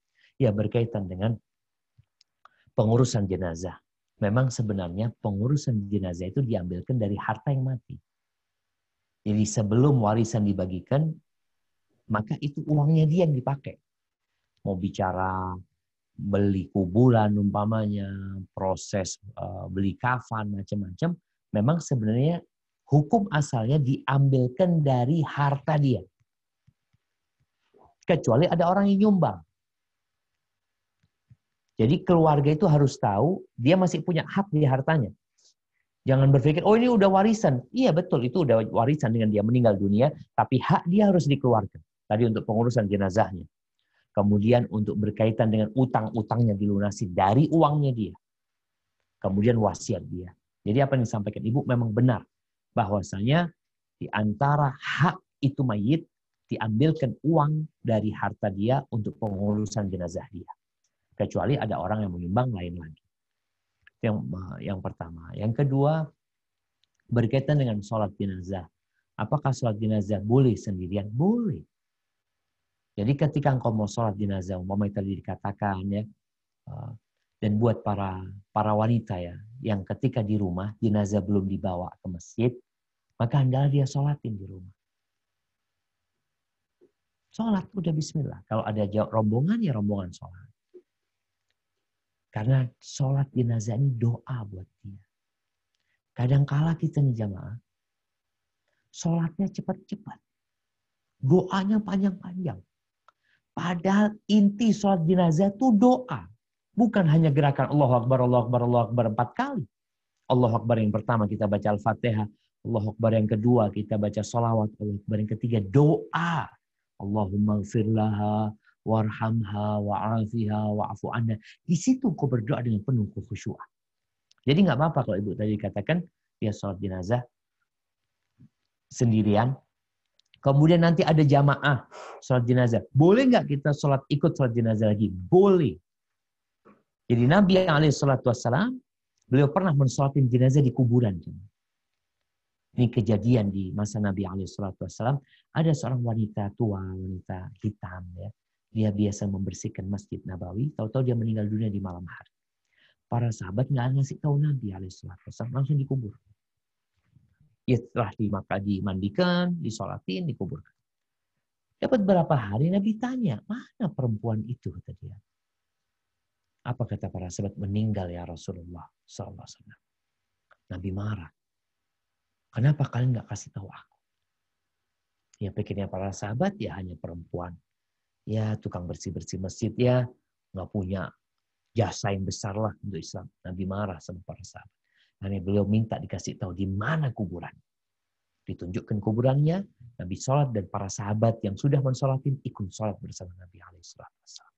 Ya, berkaitan dengan pengurusan jenazah. Memang sebenarnya pengurusan jenazah itu diambilkan dari harta yang mati. Jadi sebelum warisan dibagikan, maka itu uangnya dia yang dipakai. Mau bicara beli kuburan umpamanya, proses beli kafan, macam-macam. Memang sebenarnya hukum asalnya diambilkan dari harta dia. Kecuali ada orang yang nyumbang. Jadi keluarga itu harus tahu dia masih punya hak di hartanya. Jangan berpikir, oh ini udah warisan. Iya betul, itu udah warisan dengan dia meninggal dunia, tapi hak dia harus dikeluarkan. Tadi untuk pengurusan jenazahnya. Kemudian untuk berkaitan dengan utang-utangnya dilunasi dari uangnya dia. Kemudian wasiat dia. Jadi apa yang disampaikan Ibu memang benar. Bahwasanya di antara hak itu mayit, diambilkan uang dari harta dia untuk pengurusan jenazah dia. Kecuali ada orang yang menyumbang lain lagi. Yang pertama. Yang kedua, berkaitan dengan sholat jenazah. Apakah sholat jenazah boleh sendirian? Boleh. Jadi ketika engkau mau sholat jenazah, umpamanya tadi dikatakan ya, dan buat para wanita ya, yang ketika di rumah jenazah belum dibawa ke masjid, maka hendaklah dia sholatin di rumah. Sholat udah bismillah. Kalau ada rombongan ya rombongan sholat. Karena sholat jenazah ini doa buat dia. Kadangkala kita nih jamaah, sholatnya cepat-cepat. Doanya panjang-panjang. Padahal inti sholat jenazah itu doa. Bukan hanya gerakan Allahu Akbar, Allahu Akbar, Allahu Akbar 4 kali. Allahu Akbar yang pertama kita baca Al-Fatihah. Allahu Akbar yang kedua kita baca sholawat. Allahu Akbar yang ketiga doa. Allahumma gfir laha warhamha wa'afiha wa'afu anha. Di situ kau berdoa dengan penuh kekhusyuan. Jadi nggak apa-apa kalau Ibu tadi katakan dia sholat jenazah sendirian. Kemudian nanti ada jamaah sholat jenazah. Boleh nggak kita ikut sholat jenazah lagi? Boleh. Jadi Nabi SAW, beliau pernah mensolatin jenazah di kuburan. Ini kejadian di masa Nabi SAW. Ada seorang wanita tua, wanita hitam. Ya. Dia biasa membersihkan Masjid Nabawi. Tahu-tahu dia meninggal dunia di malam hari. Para sahabat nggak ngasih tahu Nabi SAW, langsung dikubur. Ya, setelah dimandikan, disolatin, dikuburkan. Dapat berapa hari Nabi tanya, mana perempuan itu kata dia. Apa kata para sahabat? Meninggal ya Rasulullah SAW. Nabi marah. Kenapa kalian nggak kasih tahu aku? Ya pikirnya para sahabat ya hanya perempuan. Ya tukang bersih-bersih masjid ya. Nggak punya jasa yang besar lah untuk Islam. Nabi marah sama para sahabat. Karena beliau minta dikasih tahu di mana kuburan. Ditunjukkan kuburannya, Nabi sholat dan para sahabat yang sudah mensolatin ikut sholat bersama Nabi SAW.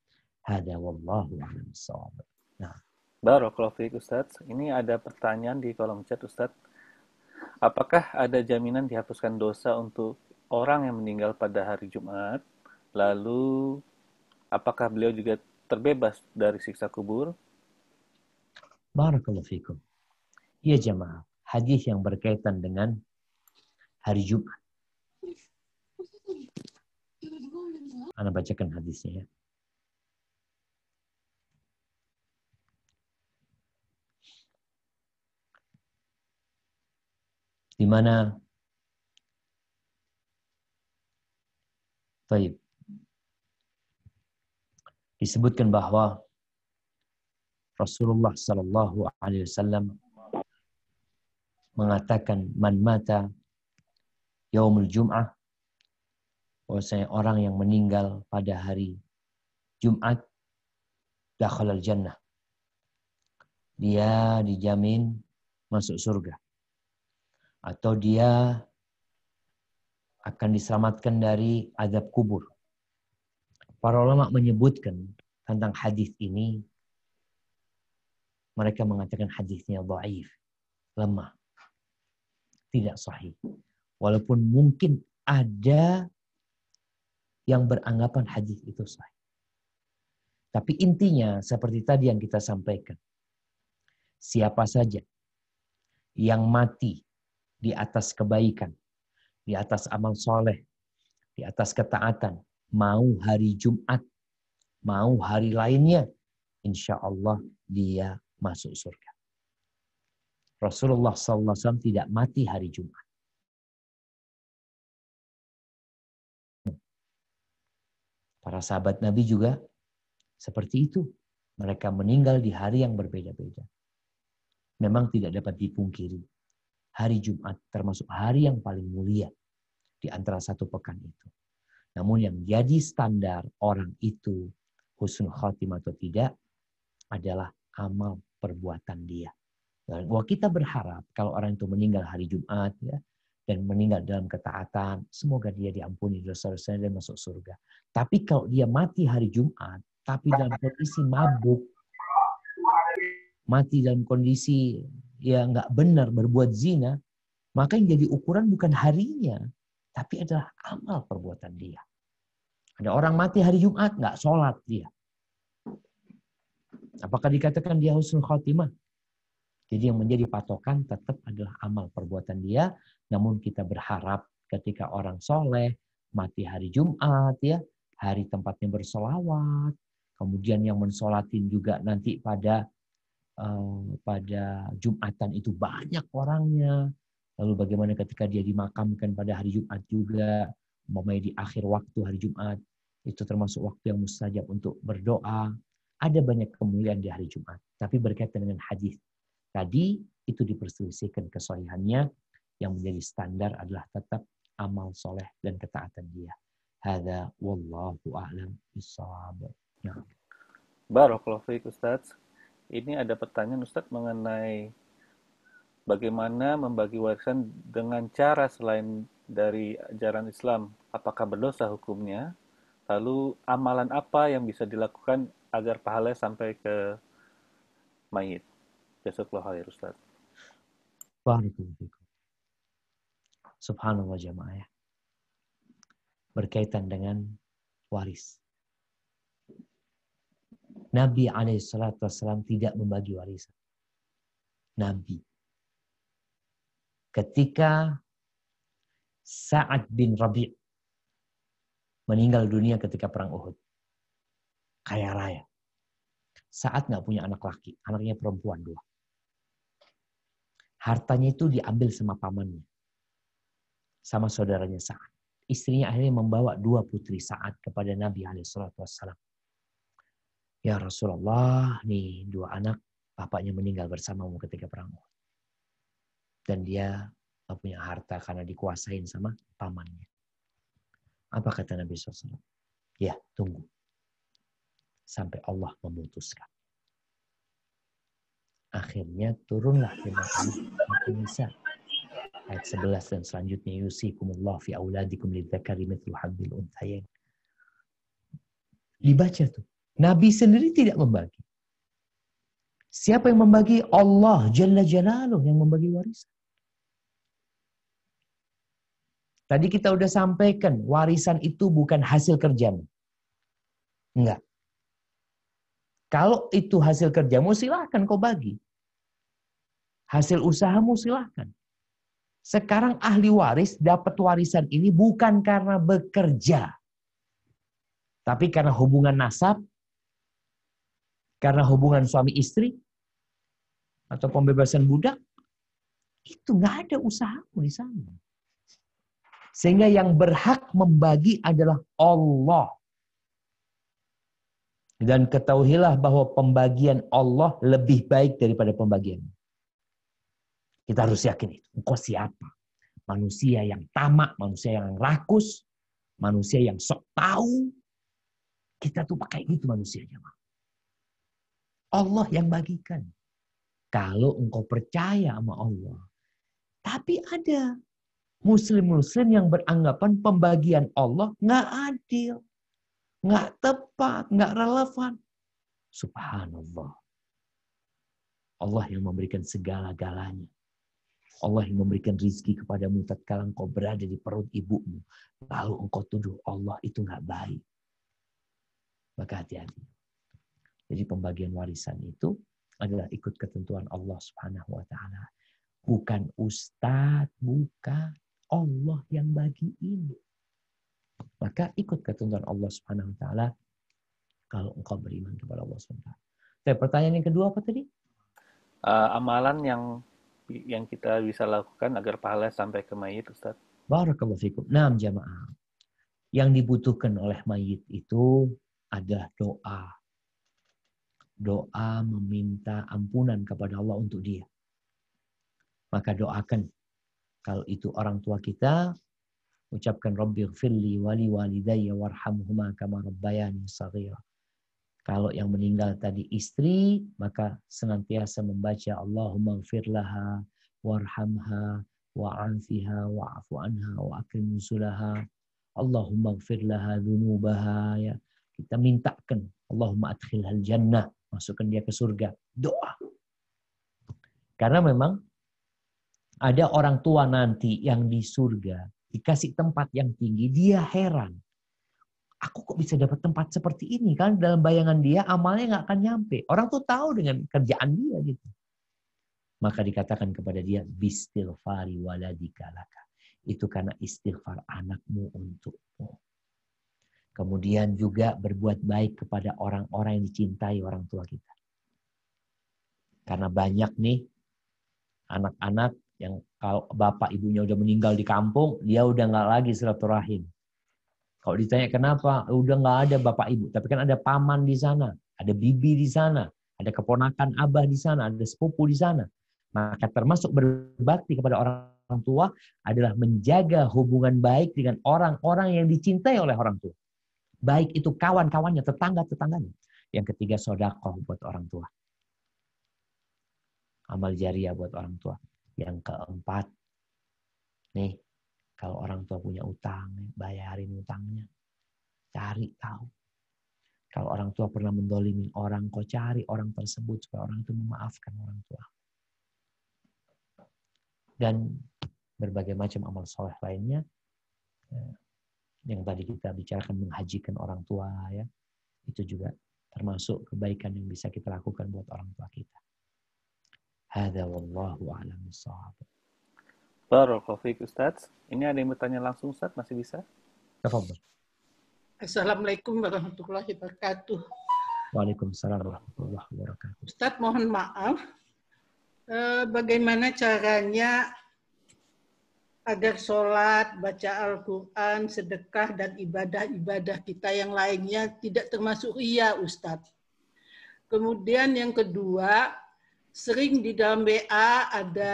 Hada wallahu a'lam bishawab. Nah, Barakallahu fiik Ustaz. Ini ada pertanyaan di kolom chat Ustaz. Apakah ada jaminan dihapuskan dosa untuk orang yang meninggal pada hari Jumat? Lalu apakah beliau juga terbebas dari siksa kubur? Barakallahu fiikum. Ya jamaah, hadis yang berkaitan dengan hari Jumat. Ana bacakan hadisnya ya. Di mana disebutkan bahwa Rasulullah Sallallahu Alaihi Wasallam mengatakan, man mata yaumul Jum'ah, bahwasanya orang yang meninggal pada hari Jumat, dakhalal jannah, dia dijamin masuk surga, atau dia akan diselamatkan dari azab kubur. Para ulama menyebutkan tentang hadis ini, mereka mengatakan hadisnya dhaif, lemah, tidak sahih. Walaupun mungkin ada yang beranggapan hadis itu sahih. Tapi intinya seperti tadi yang kita sampaikan. Siapa saja yang mati di atas kebaikan, di atas amal soleh, di atas ketaatan, mau hari Jumat, mau hari lainnya, insya Allah dia masuk surga. Rasulullah SAW tidak mati hari Jumat. Para sahabat Nabi juga seperti itu. Mereka meninggal di hari yang berbeda-beda. Memang tidak dapat dipungkiri. Hari Jumat termasuk hari yang paling mulia di antara satu pekan itu. Namun yang jadi standar orang itu husnul khatimah atau tidak adalah amal perbuatan dia. Dan kita berharap kalau orang itu meninggal hari Jumat ya, dan meninggal dalam ketaatan, semoga dia diampuni dosa-dosanya dan masuk surga. Tapi kalau dia mati hari Jumat, tapi dalam kondisi mabuk, mati dalam kondisi ya nggak benar, berbuat zina, maka yang jadi ukuran bukan harinya, tapi adalah amal perbuatan dia. Ada orang mati hari Jumat, nggak sholat dia. Apakah dikatakan dia husnul khotimah? Jadi yang menjadi patokan tetap adalah amal perbuatan dia. Namun kita berharap ketika orang soleh, mati hari Jumat, ya, hari tempatnya bersolawat, kemudian yang mensolatin juga nanti pada Jumatan itu banyak orangnya. Lalu bagaimana ketika dia dimakamkan pada hari Jumat juga, umpamanya di akhir waktu hari Jumat, itu termasuk waktu yang mustajab untuk berdoa. Ada banyak kemuliaan di hari Jumat. Tapi berkaitan dengan hadis tadi, itu diperselisihkan kesahihannya. Yang menjadi standar adalah tetap amal soleh dan ketaatan dia. Hadza wallahu a'lam bishawab. Ya. Barakallahu fiik Ustaz. Ini ada pertanyaan Ustaz mengenai bagaimana membagi warisan dengan cara selain dari ajaran Islam. Apakah berdosa hukumnya? Lalu amalan apa yang bisa dilakukan agar pahala sampai ke mayit? Jazakallahu khair Ustaz. Barakallahu. Subhanallah jamaah ya. Berkaitan dengan waris. Nabi SAW tidak membagi warisan. Nabi. Ketika Sa'ad bin Rabi' meninggal dunia ketika perang Uhud. Kaya raya. Sa'ad nggak punya anak laki. Anaknya perempuan 2. Hartanya itu diambil sama pamannya. Sama saudaranya Sa'ad. Istrinya akhirnya membawa 2 putri Sa'ad kepada Nabi SAW. Ya Rasulullah, nih 2 anak bapaknya meninggal bersamamu ketika perang Uhud. Dan dia gak punya harta karena dikuasain sama pamannya. Apa kata Nabi SAW? Ya, tunggu. Sampai Allah memutuskan. Akhirnya turunlah firman An-Nisa ayat 11 dan selanjutnya, yusikumullah fi auladikum lidzakari mithlu haddzil unthayain. Dibaca tuh. Nabi sendiri tidak membagi. Siapa yang membagi? Allah Jalla Jalaluh yang membagi warisan. Tadi kita udah sampaikan, warisan itu bukan hasil kerjamu. Enggak. Kalau itu hasil kerjamu, silahkan kau bagi. Hasil usahamu silahkan. Sekarang ahli waris dapat warisan ini bukan karena bekerja. Tapi karena hubungan nasab, karena hubungan suami istri, atau pembebasan budak, Itu nggak ada usahamu di sana. Sehingga yang berhak membagi adalah Allah. Dan ketahuilah bahwa pembagian Allah lebih baik daripada pembagian. Kita harus yakin itu. Engkau siapa? Manusia yang tamak, manusia yang rakus, manusia yang sok tahu. Kita tuh pakai gitu manusianya. Allah yang bagikan. Kalau engkau percaya sama Allah. Tapi ada muslim-muslim yang beranggapan pembagian Allah nggak adil. Nggak tepat, nggak relevan. Subhanallah. Allah yang memberikan segala-galanya. Allah yang memberikan rizki kepadamu tatkala engkau berada di perut ibumu. Lalu engkau tuduh Allah itu nggak baik. Maka hati-hati. Jadi pembagian warisan itu adalah ikut ketentuan Allah Subhanahu wa taala. Bukan ustadz, bukan. Allah yang bagiin. Maka ikut ketentuan Allah Subhanahu wa taala kalau engkau beriman kepada Allah Subhanahu wa taala. Pertanyaan yang kedua apa tadi? Amalan yang kita bisa lakukan agar pahala sampai ke mayit, Ustaz. Barakallahu fikum. Nah, jamaah. Yang dibutuhkan oleh mayit itu adalah doa. Doa meminta ampunan kepada Allah untuk dia. Maka doakan. Kalau itu orang tua kita, ucapkan Rabbighfirli wali walidayya warhamhuma kama rabbayani shaghira. Kalau yang meninggal tadi istri, maka senantiasa membaca Allahumma ighfir laha warhamha wa'afiha wa'afu anha wa akrim nuzulaha. Allahumma ighfir laha dzunubaha, ya. Kita mintakan Allahumma adkhilhal jannah, masukkan dia ke surga. Doa. Karena memang ada orang tua nanti yang di surga dikasih tempat yang tinggi, dia heran. Aku kok bisa dapat tempat seperti ini? Kan dalam bayangan dia amalnya nggak akan nyampe. Orang tuh tahu dengan kerjaan dia gitu. Maka dikatakan kepada dia, bistighfari waladika laka. Itu karena istighfar anakmu untukmu. Kemudian juga berbuat baik kepada orang-orang yang dicintai orang tua kita. Karena banyak nih anak-anak yang kalau bapak ibunya udah meninggal di kampung, dia udah nggak lagi silaturahim. Kalau ditanya kenapa, udah nggak ada bapak ibu. Tapi kan ada paman di sana, ada bibi di sana, ada keponakan abah di sana, ada sepupu di sana. Maka termasuk berbakti kepada orang tua adalah menjaga hubungan baik dengan orang-orang yang dicintai oleh orang tua. Baik itu kawan-kawannya, tetangga-tetangganya. Yang ketiga, sedekah buat orang tua. Amal jariah buat orang tua. Yang keempat, nih, kalau orang tua punya utang, bayarin utangnya. Cari tahu. Kalau orang tua pernah mendolimin orang, kau cari orang tersebut supaya orang itu memaafkan orang tua. Dan berbagai macam amal soleh lainnya. Yang tadi kita bicarakan menghajikan orang tua, ya, itu juga termasuk kebaikan yang bisa kita lakukan buat orang tua kita. Hadza wallahu a'lam bishawab. Barakallahu fiik, Ustaz. Ini ada yang bertanya langsung, Ustaz, masih bisa? Tafadhol. Assalamualaikum warahmatullahi wabarakatuh. Waalaikumsalam warahmatullahi wabarakatuh. Ustaz, mohon maaf. Bagaimana caranya agar sholat, baca Al-Quran, sedekah, dan ibadah-ibadah kita yang lainnya tidak termasuk riya, Ustaz. Kemudian yang kedua, sering di dalam WA ada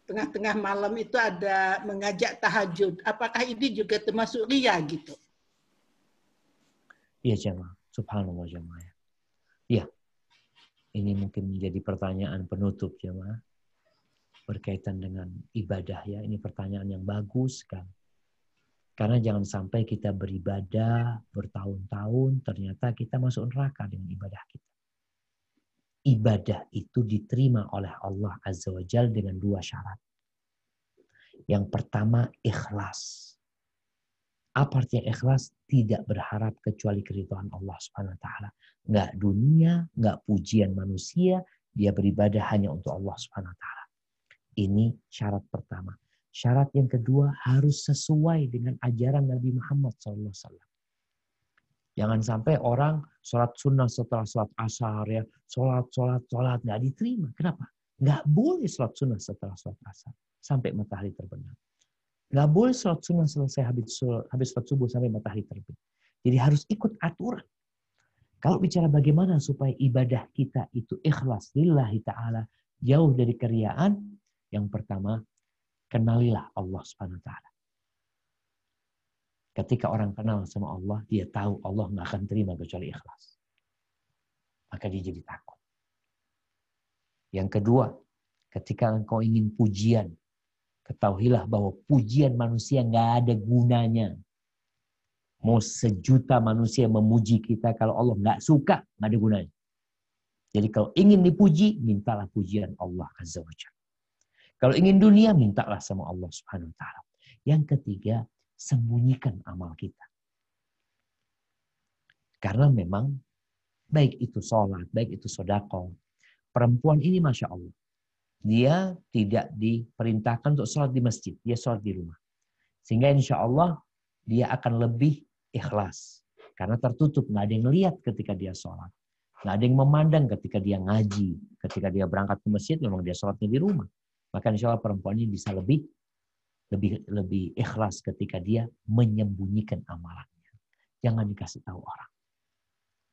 tengah-tengah malam itu ada mengajak tahajud. Apakah ini juga termasuk riya gitu? Iya, jemaah. Subhanallah, jemaah. Iya. Ini mungkin menjadi pertanyaan penutup, jemaah. Berkaitan dengan ibadah, ya. Ini pertanyaan yang bagus kan. Karena jangan sampai kita beribadah bertahun-tahun, ternyata kita masuk neraka dengan ibadah kita. Ibadah itu diterima oleh Allah Azza wa Jalla dengan dua syarat. Yang pertama, ikhlas. Apa artinya ikhlas? Tidak berharap kecuali keridhaan Allah Subhanahu wa taala. Enggak dunia, enggak pujian manusia, dia beribadah hanya untuk Allah Subhanahu wa taala. Ini syarat pertama. Syarat yang kedua harus sesuai dengan ajaran Nabi Muhammad SAW. Jangan sampai orang sholat sunnah setelah sholat asar, ya, sholat nggak diterima. Kenapa? Nggak boleh sholat sunnah setelah sholat asar sampai matahari terbenam. Nggak boleh sholat sunnah selesai habis sholat subuh sampai matahari terbit. Jadi harus ikut aturan. Kalau bicara bagaimana supaya ibadah kita itu ikhlas lillahi ta'ala, jauh dari keriaan, yang pertama, kenalilah Allah Subhanahu wa ta'ala. Ketika orang kenal sama Allah, dia tahu Allah nggak akan terima kecuali ikhlas. Maka dia jadi takut. Yang kedua, ketika engkau ingin pujian, ketahuilah bahwa pujian manusia nggak ada gunanya. Mau sejuta manusia memuji kita, kalau Allah nggak suka, nggak ada gunanya. Jadi kalau ingin dipuji, mintalah pujian Allah Azza wa Jalla. Kalau ingin dunia, mintalah sama Allah Subhanahu wa ta'ala. Yang ketiga, sembunyikan amal kita. Karena memang, baik itu sholat, baik itu sedekah, perempuan ini Masya Allah, dia tidak diperintahkan untuk sholat di masjid, dia sholat di rumah. Sehingga insya Allah, dia akan lebih ikhlas. Karena tertutup, nggak ada yang lihat ketika dia sholat. Nggak ada yang memandang ketika dia ngaji. Ketika dia berangkat ke masjid, memang dia sholatnya di rumah. Maka insya Allah perempuan ini bisa lebih ikhlas ketika dia menyembunyikan amalannya. Jangan dikasih tahu orang.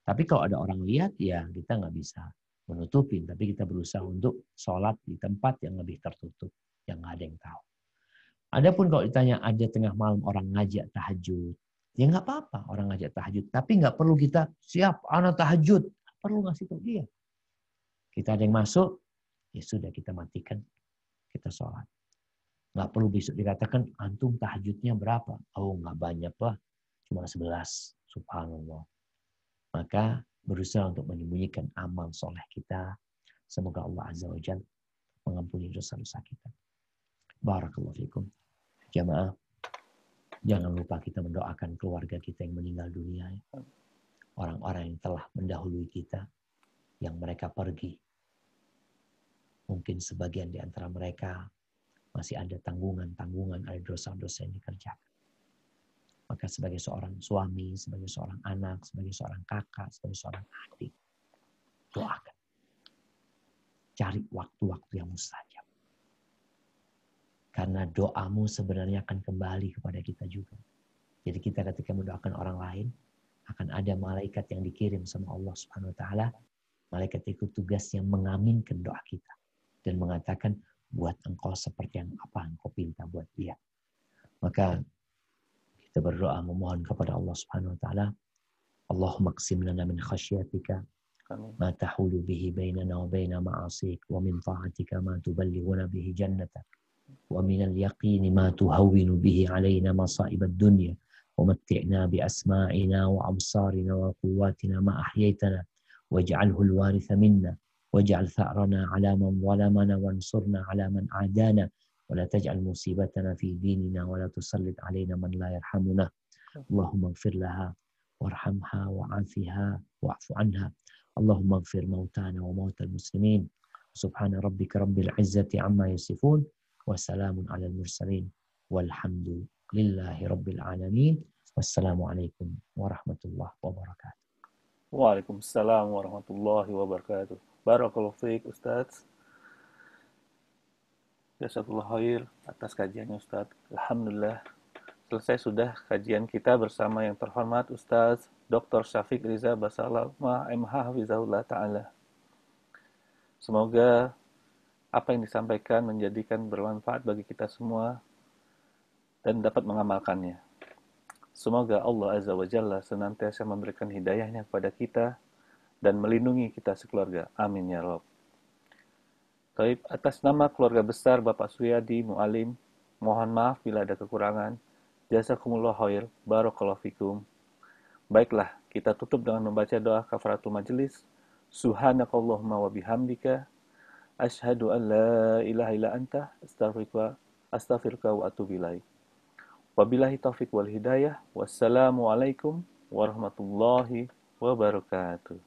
Tapi kalau ada orang lihat, ya kita nggak bisa menutupin. Tapi kita berusaha untuk sholat di tempat yang lebih tertutup. Yang nggak ada yang tahu. Adapun kalau ditanya ada tengah malam orang ngajak tahajud, ya nggak apa-apa orang ngajak tahajud. Tapi nggak perlu kita siap anak tahajud. Nggak perlu ngasih tahu dia. Kita ada yang masuk, ya sudah kita matikan, kita sholat. Nggak perlu besok dikatakan antum tahajudnya berapa? Oh nggak banyak lah, cuma 11. Subhanallah. Maka berusaha untuk menyembunyikan amal soleh kita. Semoga Allah Azza wa Jalla mengampuni dosa-dosa kita. Barakallahu fikum. Jamaah, jangan lupa kita mendoakan keluarga kita yang meninggal dunia. Orang-orang yang telah mendahului kita, yang mereka pergi. Mungkin sebagian di antara mereka masih ada tanggungan-tanggungan, ada dosa-dosa yang dikerjakan. Maka sebagai seorang suami, sebagai seorang anak, sebagai seorang kakak, sebagai seorang adik, doakan. Cari waktu-waktu yang mustajab. Karena doamu sebenarnya akan kembali kepada kita juga. Jadi kita ketika mendoakan orang lain, akan ada malaikat yang dikirim sama Allah Subhanahu wa ta'ala. Malaikat itu tugasnya mengaminkan doa kita. Dan mengatakan, buat engkau seperti yang apa engkau pinta buat dia. Maka kita berdoa memohon kepada Allah Subhanahu wa ta'ala. Allahumma qsim lana min khasyatika ma tahulu bihi bainana wa baina ma'asik wa min ta'atika ma tuballighuna bihi jannatak wa min al-yaqini ma tuhawwinu bihi alaina masa'ib ad-dunya wa matti'na bi asma'ina wa absarina wa quwwatina ma ahyaytana waj'alhu al-waritha minna waj'al tha'rana 'ala man zalamana wansurna 'ala man 'adana wa la taj'al musibatana fi dinina wa la tusallit 'alaina man la yarhamuna. Allahumma ighfir laha warhamha wa'afiha wa'fu 'anha. Allahumma ighfir mautana wa mautal muslimin. Subhana rabbika rabbil 'izzati 'amma yasifun wa salamun 'alal mursalin walhamdulillahi rabbil 'alamin. Wassalamu alaikum warahmatullahi wabarakatuh. Waalaikumsalam warahmatullahi wabarakatuh. Barakallahu fiik Ustaz. Jazakallahu khair atas kajiannya Ustaz. Alhamdulillah. Selesai sudah kajian kita bersama yang terhormat Ustaz Dr. Syafiq Riza Basalamah MH Hafizahullah Ta'ala. Semoga apa yang disampaikan menjadikan bermanfaat bagi kita semua dan dapat mengamalkannya. Semoga Allah Azza wa Jalla senantiasa memberikan hidayahnya kepada kita dan melindungi kita sekeluarga. Amin ya Rabb. Baik, atas nama keluarga besar Bapak Suyadi Mu'alim, mohon maaf bila ada kekurangan. Jazakumullah khair, barakallahu fikum. Baiklah, kita tutup dengan membaca doa kafaratul majelis. Subhanakallahumma wa bihamdika asyhadu an la ilaha illa anta astaghfiruka wa atubu ilaik. Wabillahi taufiq wal hidayah. Wassalamualaikum warahmatullahi wabarakatuh.